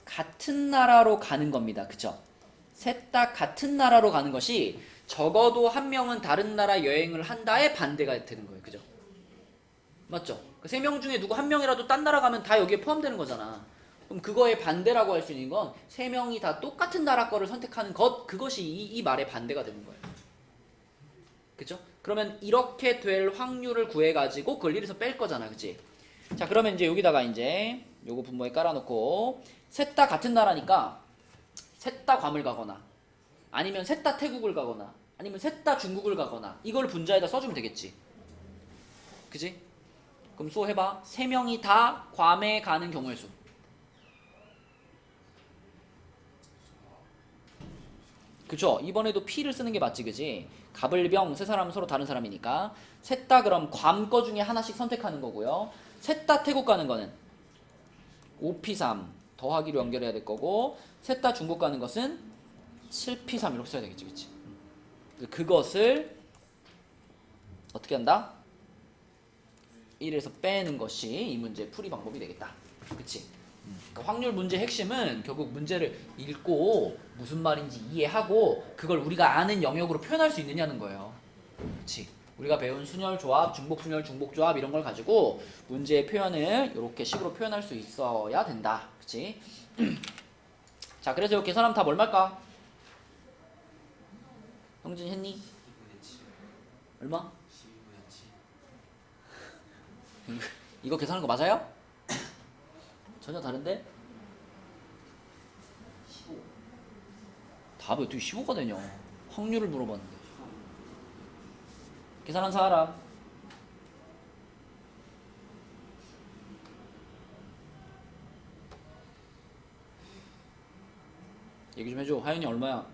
같은 나라로 가는 겁니다. 그죠? 셋 다 같은 나라로 가는 것이 적어도 한 명은 다른 나라 여행을 한다의 반대가 되는 거예요. 그죠? 맞죠? 그 세 명 중에 누구 한 명이라도 딴 나라 가면 다 여기에 포함되는 거잖아. 그럼 그거의 반대라고 할 수 있는 건 세 명이 다 똑같은 나라 거를 선택하는 것, 그것이 이 말의 반대가 되는 거예요. 그죠? 그러면 이렇게 될 확률을 구해가지고 그걸 1에서 뺄 거잖아. 그치? 자, 그러면 이제 여기다가 이제 요거 분모에 깔아놓고 셋 다 같은 나라니까 셋 다 괌을 가거나 아니면 셋 다 태국을 가거나 아니면 셋 다 중국을 가거나 이걸 분자에다 써주면 되겠지. 그치? 그럼 수 해봐. 세 명이 다 괌에 가는 경우의 수. 그쵸? 이번에도 P를 쓰는 게 맞지, 그지? 갑을병 세 사람은 서로 다른 사람이니까 셋 다 그럼 괌 거 중에 하나씩 선택하는 거고요. 셋 다 태국 가는 거는 5P3 더하기로 연결해야 될 거고 셋 다 중국 가는 것은 7P3 이렇게 써야 되겠지, 그치? 그것을 어떻게 한다? 1에서 빼는 것이 이 문제의 풀이 방법이 되겠다. 그치? 그러니까 확률 문제 핵심은 결국 문제를 읽고 무슨 말인지 이해하고 그걸 우리가 아는 영역으로 표현할 수 있느냐는 거예요. 그치? 우리가 배운 순열 조합, 중복 순열, 중복 조합 이런 걸 가지고 문제의 표현을 이렇게 식으로 표현할 수 있어야 된다. 그치? 자, 그래서 이렇게 계산하면 답 얼마일까? 형진 했니? 얼마? 이거 계산한 거 맞아요? 전혀 다른데? 15. 답이 어떻게 15가 되냐? 확률을 물어봤는데. 계산한 사람. 얘기 좀 해줘. 하연이 얼마야?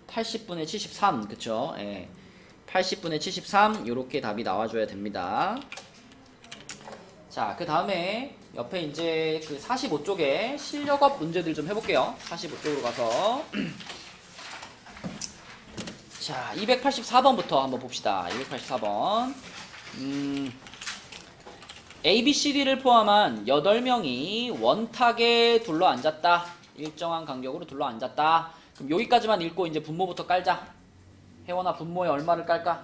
80분의 73. 그쵸? 예. 80분의 73 요렇게 답이 나와줘야 됩니다. 자, 그 다음에 옆에 이제 그 45쪽에 실력업 문제들 좀 해볼게요. 45쪽으로 가서 자, 284번부터 한번 봅시다. 284번 ABCD를 포함한 8명이 원탁에 둘러앉았다. 일정한 간격으로 둘러앉았다. 그럼 여기까지만 읽고 이제 분모부터 깔자. 혜원아, 분모에 얼마를 깔까?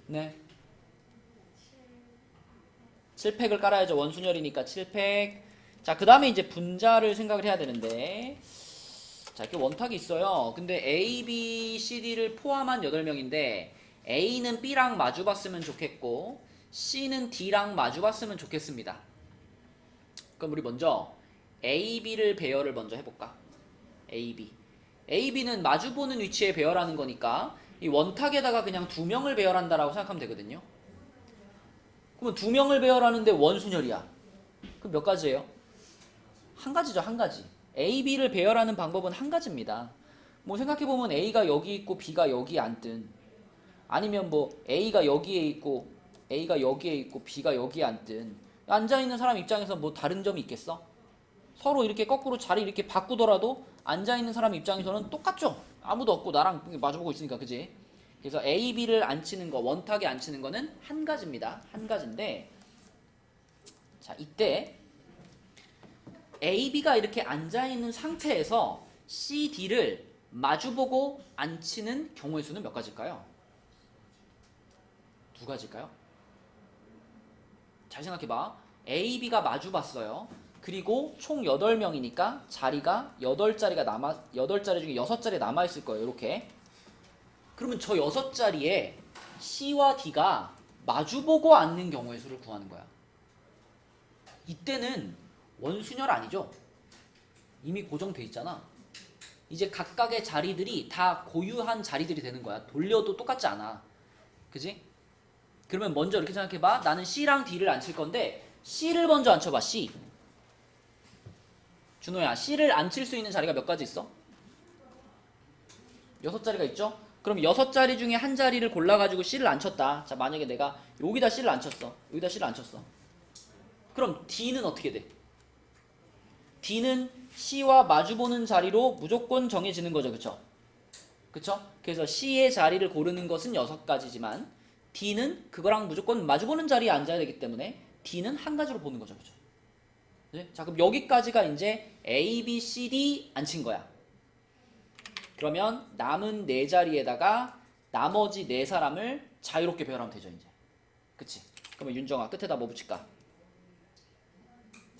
네. 7팩을 깔아야죠. 원순열이니까 7팩. 자, 그 다음에 이제 분자를 생각을 해야 되는데 자, 이렇게 원탁이 있어요. 근데 A, B, C, D를 포함한 8명인데 A는 B랑 마주봤으면 좋겠고 C는 D랑 마주봤으면 좋겠습니다. 그럼 우리 먼저 A, B를 배열을 먼저 해볼까? A, B. A, B는 마주보는 위치에 배열하는 거니까 이 원탁에다가 그냥 2명을 배열한다라고 생각하면 되거든요. 그러면 2명을 배열하는데 원순열이야. 그럼 몇 가지예요? 한 가지죠, 한 가지. A, B를 배열하는 방법은 한 가지입니다. 뭐 생각해보면 A가 여기 있고 B가 여기에 앉든, 아니면 뭐 A가 여기에 있고 B가 여기에 앉든, 앉아있는 사람 입장에서 뭐 다른 점이 있겠어? 서로 이렇게 거꾸로 자리 이렇게 바꾸더라도 앉아있는 사람 입장에서는 똑같죠? 아무도 없고 나랑 마주보고 있으니까, 그지? 그래서 A, B를 앉히는 거, 원탁에 앉히는 거는 한 가지입니다. 한 가지인데, 자, 이때 A, B가 이렇게 앉아있는 상태에서 C, D를 마주보고 앉히는 경우의 수는 몇 가지일까요? 2가지일까요? 잘 생각해봐. A, B가 마주봤어요. 그리고 총 8명이니까 자리가 8자리 중에 6자리 남아있을 거예요. 이렇게. 그러면 저 6자리에 C와 D가 마주보고 앉는 경우의 수를 구하는 거야. 이때는 원순열 아니죠? 이미 고정돼 있잖아. 이제 각각의 자리들이 다 고유한 자리들이 되는 거야. 돌려도 똑같지 않아. 그지? 그러면 먼저 이렇게 생각해봐. 나는 C랑 D를 앉힐 건데 C를 먼저 앉혀봐. C. 준호야, C를 앉힐 수 있는 자리가 몇 가지 있어? 6자리가 있죠? 그럼 6자리 중에 한 자리를 골라가지고 C를 앉혔다. 자, 만약에 내가 여기다 C를 앉혔어. 여기다 C를 앉혔어. 그럼 D는 어떻게 돼? D는 C와 마주보는 자리로 무조건 정해지는 거죠. 그쵸? 그쵸? 그래서 C의 자리를 고르는 것은 6가지지만 D는 그거랑 무조건 마주보는 자리에 앉아야 되기 때문에 D는 한 가지로 보는 거죠. 그쵸? 네? 자, 그럼 여기까지가 이제 A, B, C, D 앉힌 거야. 그러면 남은 4자리에다가 나머지 4사람을 자유롭게 배열하면 되죠. 이제. 그치? 그러면 윤정아 끝에다 뭐 붙일까?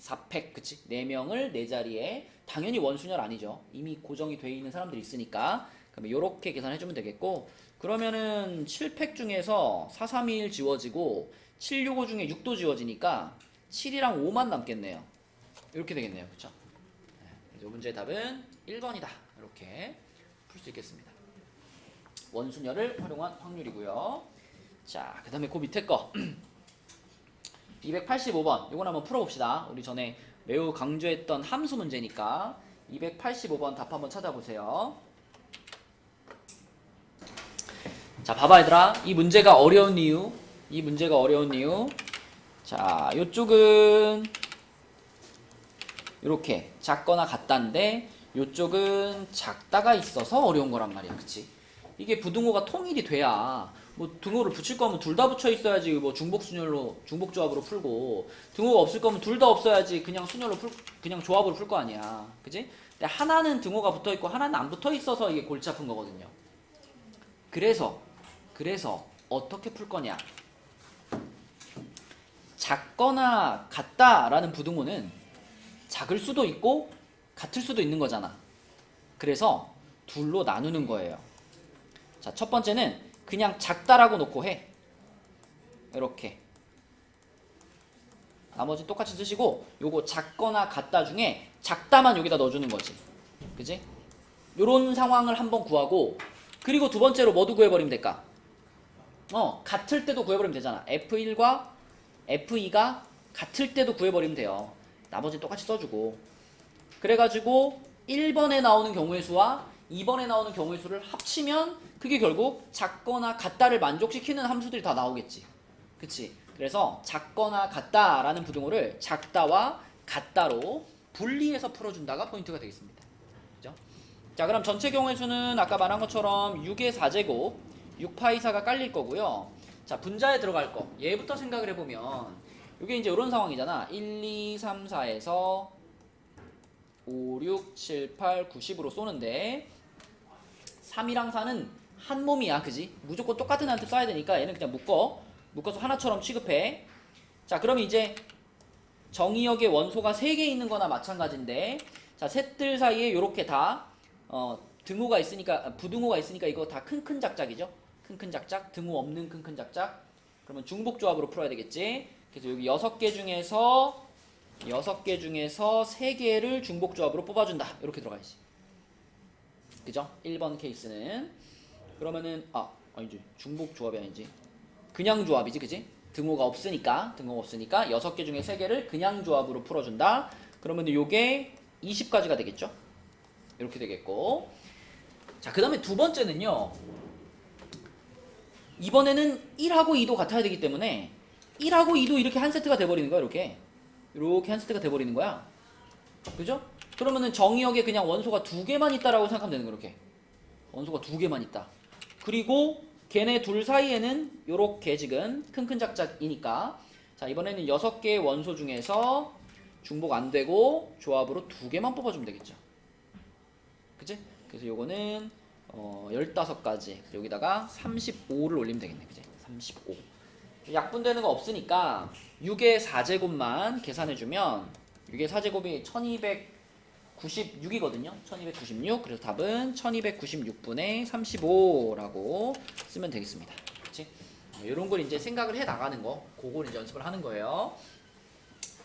4팩, 그치? 4명을 4자리에, 당연히 원순열 아니죠. 이미 고정이 돼 있는 사람들이 있으니까. 그러면 요렇게 계산해주면 되겠고, 그러면은 7팩 중에서 4, 3, 2, 1 지워지고 7, 6, 5 중에 6도 지워지니까 7이랑 5만 남겠네요. 이렇게 되겠네요. 그쵸? 이 문제의 답은 1번이다. 이렇게 풀 수 있겠습니다. 원순열을 활용한 확률이고요. 자, 그 다음에 그 밑에 거 285번 이건 한번 풀어봅시다. 우리 전에 매우 강조했던 함수 문제니까 285번 답 한번 찾아보세요. 자, 봐봐 얘들아. 이 문제가 어려운 이유, 자, 요쪽은 이렇게 작거나 같다인데 요쪽은 작다가 있어서 어려운 거란 말이야. 그치? 이게 부등호가 통일이 돼야, 뭐 등호를 붙일 거면 둘 다 붙여 있어야지 뭐 중복순열로, 중복조합으로 풀고, 등호가 없을 거면 둘 다 없어야지 그냥 순열로 그냥 조합으로 풀 거 아니야. 그치? 근데 하나는 등호가 붙어 있고 하나는 안 붙어 있어서 이게 골치 아픈 거거든요. 그래서 어떻게 풀 거냐? 작거나 같다라는 부등호는 작을 수도 있고 같을 수도 있는 거잖아. 그래서 둘로 나누는 거예요. 자, 첫 번째는 그냥 작다라고 놓고 해. 이렇게. 나머지 똑같이 쓰시고, 요거 작거나 같다 중에 작다만 여기다 넣어주는 거지. 그지? 요런 상황을 한번 구하고, 그리고 두 번째로 뭐도 구해버리면 될까? 같을 때도 구해버리면 되잖아. F1과 F2가 같을 때도 구해버리면 돼요. 나머지 똑같이 써주고. 그래가지고 1번에 나오는 경우의 수와 2번에 나오는 경우의 수를 합치면 그게 결국 작거나 같다를 만족시키는 함수들이 다 나오겠지. 그치? 그래서 작거나 같다라는 부등호를 작다와 같다로 분리해서 풀어준다가 포인트가 되겠습니다. 그죠? 자, 그럼 전체 경우의 수는 아까 말한 것처럼 6의 4제곱 6파이4가 깔릴 거고요. 자, 분자에 들어갈 거 얘부터 생각을 해보면 이게 이제 이런 상황이잖아. 1, 2, 3, 4에서 5, 6, 7, 8, 9, 10으로 쏘는데 3이랑 4는 한 몸이야. 그지? 무조건 똑같은 한테 써야 되니까 얘는 그냥 묶어서 하나처럼 취급해. 자, 그러면 이제 정의역의 원소가 3개 있는 거나 마찬가지인데, 자, 셋들 사이에 요렇게 다 등호가 있으니까, 부등호가 있으니까 이거 다 큰큰 작작이죠. 큰큰 작작, 등호 없는 큰큰 작작. 그러면 중복조합으로 풀어야 되겠지. 그래서 여기 6개 중에서 3개를 중복조합으로 뽑아준다. 이렇게 들어가야지. 그죠? 1번 케이스는. 그러면은 아니지. 중복 조합이 아니지. 그냥 조합이지, 그지? 등호가 없으니까 6개 중에 3개를 그냥 조합으로 풀어준다. 그러면 요게 20까지가 되겠죠? 이렇게 되겠고. 자, 그 다음에 두 번째는요. 이번에는 1하고 2도 같아야 되기 때문에 1하고 2도 이렇게 한 세트가 돼버리는 거야. 이렇게 한 세트가 돼버리는 거야. 그죠? 그러면은 정의역에 그냥 원소가 2개만 있다라고 생각하면 되는 거야. 이렇게 원소가 2개만 있다. 그리고 걔네 둘 사이에는 요렇게 지금 큰큰작작이니까, 자, 이번에는 6개의 원소 중에서 중복 안 되고 조합으로 2개만 뽑아주면 되겠죠. 그치? 그래서 요거는 15가지, 여기다가 35를 올리면 되겠네. 그치? 35. 약분되는 거 없으니까 6의 4제곱만 계산해주면 6의 4제곱이 1296이거든요. 1296. 그래서 답은 1296분의 35라고 쓰면 되겠습니다. 그치? 이런 걸 이제 생각을 해 나가는 거, 그걸 이제 연습을 하는 거예요.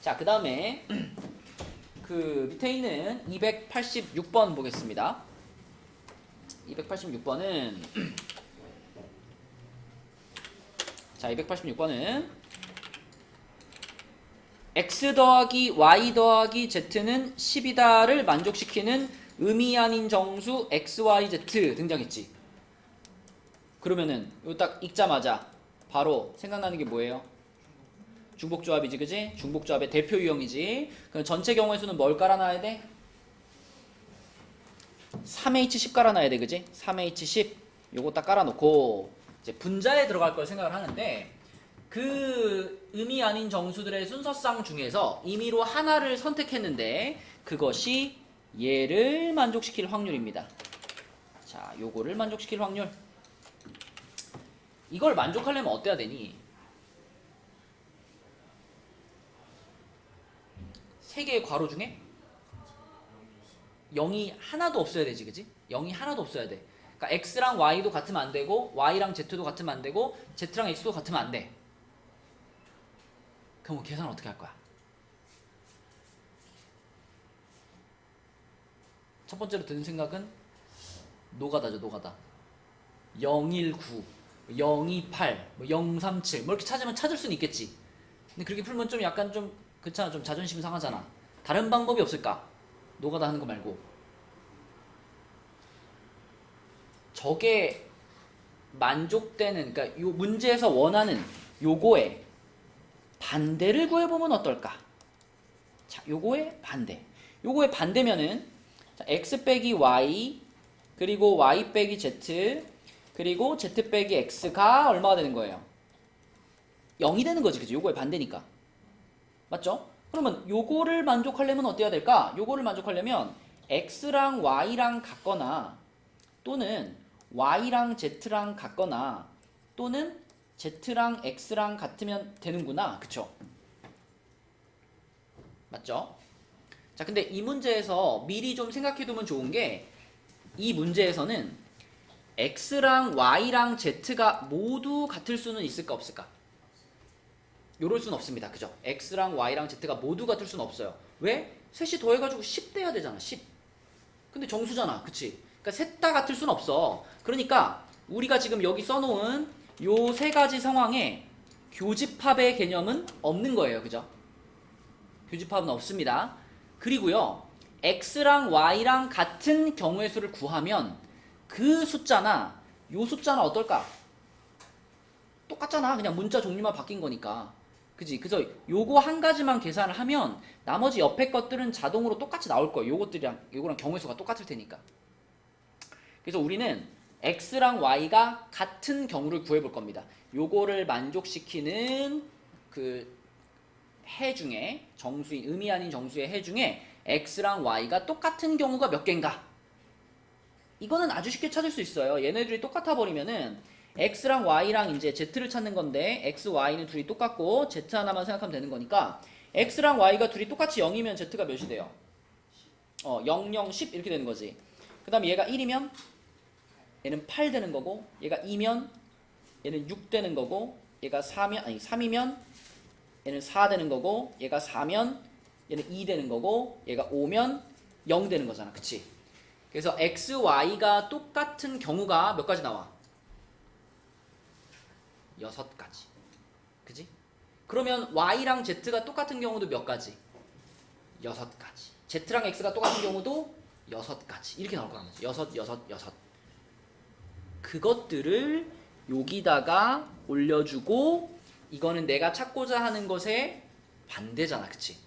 자, 그 다음에 그 밑에 있는 286번 보겠습니다. 286번은 자, 286번은 x 더하기 y 더하기 z는 10이다를 만족시키는 의미 아닌 정수 xyz 등장했지. 그러면은 이거 딱 읽자마자 바로 생각나는 게 뭐예요? 중복조합이지, 그지? 중복조합의 대표 유형이지. 그럼 전체 경우의 수는 뭘 깔아놔야 돼? 3H10 깔아놔야 돼, 그지? 3H10 요거 딱 깔아놓고 이제 분자에 들어갈 걸 생각을 하는데, 그 의미 아닌 정수들의 순서상 중에서 임의로 하나를 선택했는데 그것이 얘를 만족시킬 확률입니다. 자, 요거를 만족시킬 확률. 이걸 만족하려면 어때야 되니? 3개의 괄호 중에 0이 하나도 없어야 되지, 그지? 0이 하나도 없어야 돼. 그러니까 x랑 y도 같으면 안 되고 y랑 z도 같으면 안 되고 z랑 x도 같으면 안 돼. 그럼 계산 어떻게 할 거야? 첫 번째로 드는 생각은 노가다죠, 노가다. 019, 028, 037 뭐 이렇게 찾으면 찾을 수는 있겠지. 근데 그렇게 풀면 좀 약간 좀 그렇잖아, 좀 자존심 상하잖아. 다른 방법이 없을까? 노가다 하는 거 말고. 저게 만족되는, 그러니까 요 문제에서 원하는 요거에 반대를 구해보면 어떨까? 자, 요거의 반대. 요거의 반대면은 자, x 빼기 y 그리고 y 빼기 z 그리고 z 빼기 x가 얼마가 되는 거예요? 0이 되는 거지, 그치? 요거의 반대니까. 맞죠? 그러면 요거를 만족하려면 어때야 될까? 요거를 만족하려면 x랑 y랑 같거나 또는 y랑 z랑 같거나 또는 z랑 x랑 같으면 되는구나. 그쵸? 맞죠? 자, 근데 이 문제에서 미리 좀 생각해두면 좋은 게, 이 문제에서는 x랑 y랑 z가 모두 같을 수는 있을까 없을까? 요럴 수는 없습니다. 그죠? x랑 y랑 z가 모두 같을 수는 없어요. 왜? 셋이 더해가지고 10 돼야 되잖아. 10. 근데 정수잖아. 그치? 그러니까 셋 다 같을 수는 없어. 그러니까 우리가 지금 여기 써놓은 요 세 가지 상황에 교집합의 개념은 없는 거예요. 그죠? 교집합은 없습니다. 그리고요, x랑 y랑 같은 경우의 수를 구하면 그 숫자나 요 숫자는 어떨까? 똑같잖아. 그냥 문자 종류만 바뀐 거니까. 그지? 그래서 요거 한 가지만 계산을 하면 나머지 옆에 것들은 자동으로 똑같이 나올 거예요. 요거랑 경우의 수가 똑같을 테니까. 그래서 우리는 x랑 y가 같은 경우를 구해볼 겁니다. 요거를 만족시키는 그 해 중에, 정수인, 의미 아닌 정수의 해 중에 x랑 y가 똑같은 경우가 몇 개인가? 이거는 아주 쉽게 찾을 수 있어요. 얘네들이 똑같아 버리면은 x랑 y랑 이제 z를 찾는 건데, x, y는 둘이 똑같고 z 하나만 생각하면 되는 거니까 x랑 y가 둘이 똑같이 0이면 z가 몇이 돼요? 0, 0, 10 이렇게 되는 거지. 그 다음에 얘가 1이면 얘는 8 되는 거고, 얘가 2면 얘는 6 되는 거고, 얘가 3이면 얘는 4 되는 거고, 얘가 4면 얘는 2 되는 거고, 얘가 5면 0 되는 거잖아. 그치? 그래서 x, y가 똑같은 경우가 몇 가지 나와? 6가지. 그지? 그러면 y랑 z가 똑같은 경우도 몇 가지? 6가지. z랑 x가 똑같은 경우도 6가지. 이렇게 나올 거란 말이지. 6. 그것들을 여기다가 올려주고, 이거는 내가 찾고자 하는 것의 반대잖아. 그치?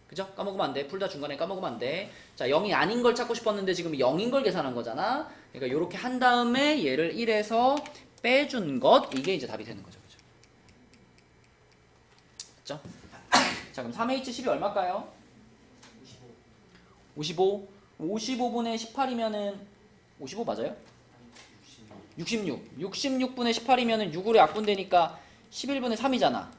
그죠? 까먹으면 안 돼. 풀다 중간에 까먹으면 안 돼. 자, 0이 아닌 걸 찾고 싶었는데 지금 0인 걸 계산한 거잖아. 그러니까 이렇게 한 다음에 얘를 1에서 빼준 것, 이게 이제 답이 되는 거죠. 그죠? 자, 그럼 3H10이 얼마일까요? 55. 55분의 18이면은 55 맞아요? 66. 66분의 18이면은 6으로 약분되니까 11분의 3이잖아.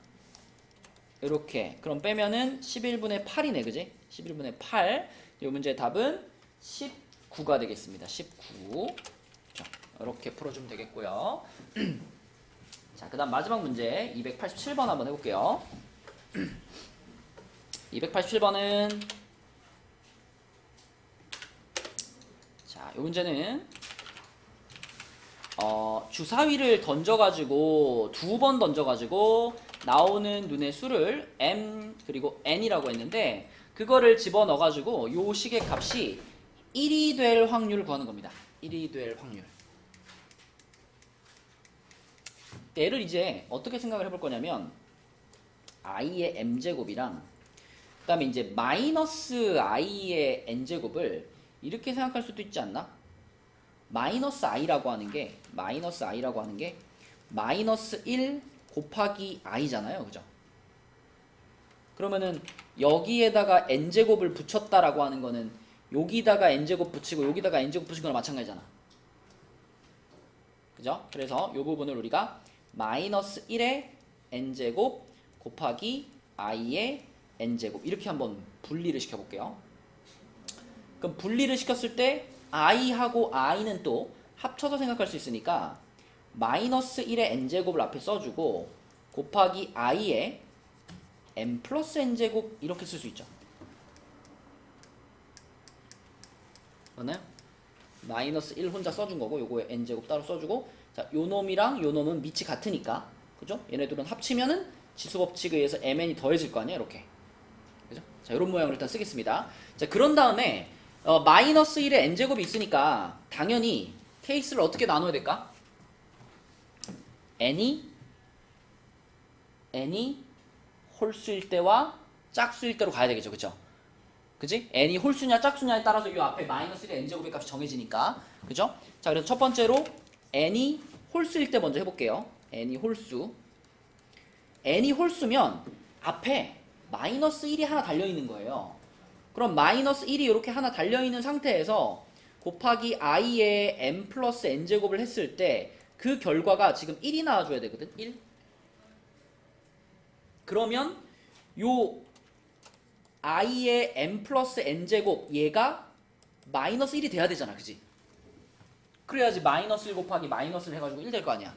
이렇게. 그럼 빼면은 11분의 8이네. 그지? 11분의 8. 이 문제의 답은 19가 되겠습니다. 19. 자, 이렇게 풀어주면 되겠고요. 자, 그 다음 마지막 문제 287번 한번 해볼게요. 287번은 자, 이 문제는 주사위를 던져가지고 2번 던져가지고 나오는 눈의 수를 m 그리고 n이라고 했는데, 그거를 집어넣어가지고 요 식의 값이 1이 될 확률을 구하는 겁니다. 1이 될 확률. 얘를 이제 어떻게 생각을 해볼 거냐면, i의 m제곱이랑 그 다음에 이제 마이너스 i의 n제곱을 이렇게 생각할 수도 있지 않나? 마이너스 i라고 하는 게 마이너스 1 곱하기 i잖아요. 그죠? 그러면은 여기에다가 n제곱을 붙였다라고 하는 거는 여기다가 n제곱 붙이고 여기다가 n제곱 붙인 거랑 마찬가지잖아. 그죠? 그래서 이 부분을 우리가 마이너스 1의 n제곱 곱하기 i의 n제곱 이렇게 한번 분리를 시켜볼게요. 그럼 분리를 시켰을 때 i하고 i는 또 합쳐서 생각할 수 있으니까 마이너스 1의 n제곱을 앞에 써주고 곱하기 i의 n 플러스 n제곱 이렇게 쓸 수 있죠. 맞나요? 마이너스 1 혼자 써준 거고 요거에 n제곱 따로 써주고, 자, 요 놈이랑 요 놈은 밑이 같으니까, 그죠? 얘네들은 합치면은 지수법칙에 의해서 mn이 더해질 거 아니에요. 이렇게. 그죠? 자, 요런 모양을 일단 쓰겠습니다. 자, 그런 다음에 마이너스 1의 n제곱이 있으니까 당연히 케이스를 어떻게 나눠야 될까? n이 홀수일 때와 짝수일 때로 가야 되겠죠. 그죠? 그지? n이 홀수냐 짝수냐에 따라서 이 앞에 마이너스 1의 n제곱의 값이 정해지니까. 그죠? 자, 그래서 첫 번째로 n이 홀수일 때 먼저 해볼게요. n이 홀수면 앞에 마이너스 1이 하나 달려있는 거예요. 그럼 마이너스 1이 이렇게 하나 달려있는 상태에서 곱하기 i의 n 플러스 n제곱을 했을 때 그 결과가 지금 1이 나와줘야 되거든. 1. 그러면 요 i의 n 플러스 n제곱 얘가 마이너스 1이 돼야 되잖아. 그지? 그래야지 마이너스 1 곱하기 마이너스를 해가지고 1 될 거 아니야.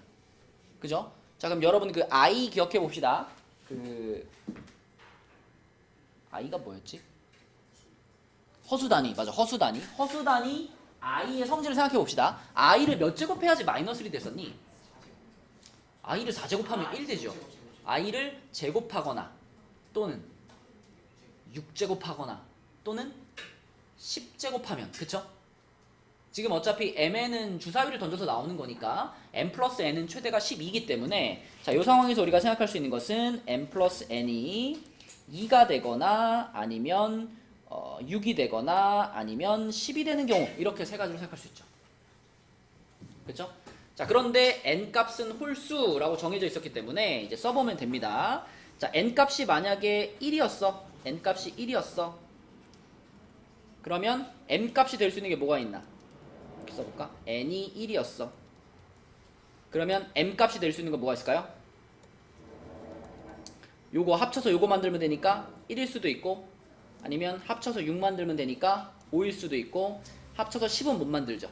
그죠? 자, 그럼 여러분 그 i 기억해 봅시다. 그 i가 뭐였지? 허수단위. 맞아. 허수단위 i의 성질을 생각해 봅시다. i를 몇 제곱해야지 마이너스 1이 됐었니? i를 4제곱하면 1 되죠. i를 제곱하거나 또는 6제곱하거나 또는 10제곱하면, 그쵸? 지금 어차피 mn은 주사위를 던져서 나오는 거니까 m 플러스 n은 최대가 12이기 때문에, 자, 이 상황에서 우리가 생각할 수 있는 것은 m 플러스 n이 2가 되거나 아니면 6이 되거나 아니면 10이 되는 경우, 이렇게 세 가지로 생각할 수 있죠. 그렇죠? 자, 그런데 n값은 홀수라고 정해져 있었기 때문에 이제 써보면 됩니다. 자, n값이 만약에 1이었어. n값이 1이었어. 그러면 m값이 될 수 있는 게 뭐가 있나? 이렇게 써볼까? n이 1이었어. 그러면 m값이 될 수 있는 거 뭐가 있을까요? 요거 합쳐서 요거 만들면 되니까 1일 수도 있고, 아니면 합쳐서 6 만들면 되니까 5일 수도 있고, 합쳐서 10은 못 만들죠.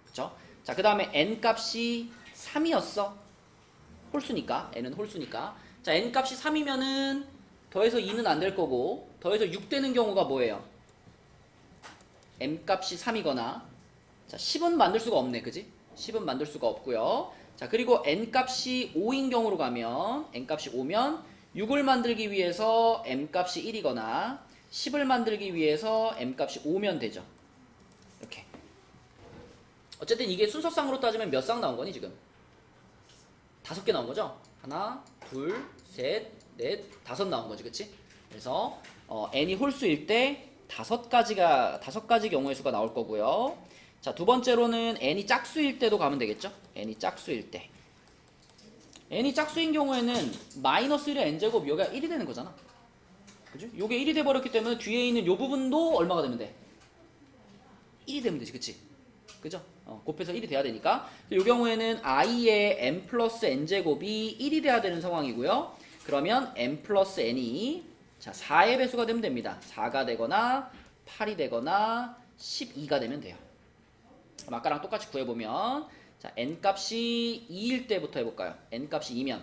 그쵸? 자, 그 다음에 n값이 3이었어. 홀수니까. n은 홀수니까. 자, n값이 3이면은 더해서 2는 안 될 거고, 더해서 6 되는 경우가 뭐예요? m값이 3이거나, 자, 10은 만들 수가 없네. 그지? 10은 만들 수가 없고요. 자, 그리고 n값이 5인 경우로 가면 n값이 5면 6을 만들기 위해서 m값이 1이거나 10을 만들기 위해서 m값이 5면 되죠. 이렇게. 어쨌든 이게 순서상으로 따지면 몇 쌍 나온 거니 지금? 5개 나온 거죠? 하나, 둘, 셋, 넷, 5 나온 거지, 그치? 그래서 n이 홀수일 때 5가지 경우의 수가 나올 거고요. 자, 두 번째로는 n이 짝수일 때도 가면 되겠죠? n이 짝수일 때. n이 짝수인 경우에는 마이너스 1의 n제곱 여기가 1이 되는 거잖아. 그죠? 요게 1이 돼버렸기 때문에 뒤에 있는 요 부분도 얼마가 되면 돼? 1이 되면 되지, 그치? 그죠? 곱해서 1이 돼야 되니까. 이 경우에는 i의 n 플러스 n제곱이 1이 돼야 되는 상황이고요. 그러면 n 플러스 n이 자 4의 배수가 되면 됩니다. 4가 되거나 8이 되거나 12가 되면 돼요. 그럼 아까랑 똑같이 구해보면 자 n값이 2일 때부터 해볼까요? n값이 2면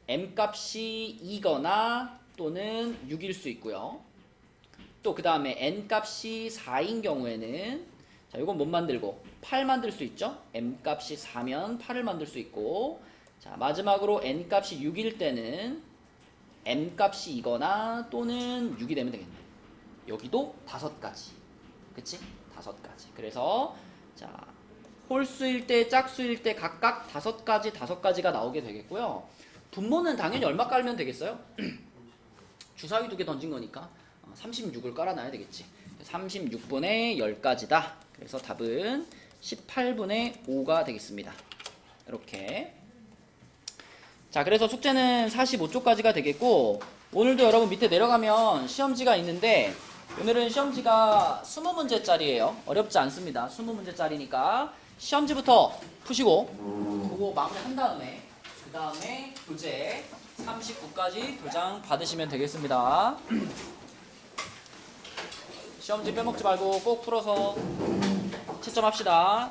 m값이 2거나 또는 6일 수 있고요. 또 그 다음에 n값이 4인 경우에는 자 이건 못 만들고 8 만들 수 있죠? m값이 4면 8을 만들 수 있고 자 마지막으로 n값이 6일 때는 m값이 2거나 또는 6이 되면 되겠네. 여기도 5가지. 그치? 5가지. 그래서 자 홀수일 때 짝수일 때 각각 5가지가 나오게 되겠고요. 분모는 당연히 얼마 깔면 되겠어요? 주사위 2개 던진 거니까 36을 깔아놔야 되겠지. 36분의 10가지다. 그래서 답은 18분의 5가 되겠습니다. 이렇게. 자, 그래서 숙제는 45쪽까지가 되겠고 오늘도 여러분 밑에 내려가면 시험지가 있는데 오늘은 시험지가 20문제짜리예요. 어렵지 않습니다. 20문제짜리니까 시험지부터 푸시고 그거 마무리한 다음에 그 다음에 교재 39까지 도장 받으시면 되겠습니다. 시험지 빼먹지 말고 꼭 풀어서 채점합시다.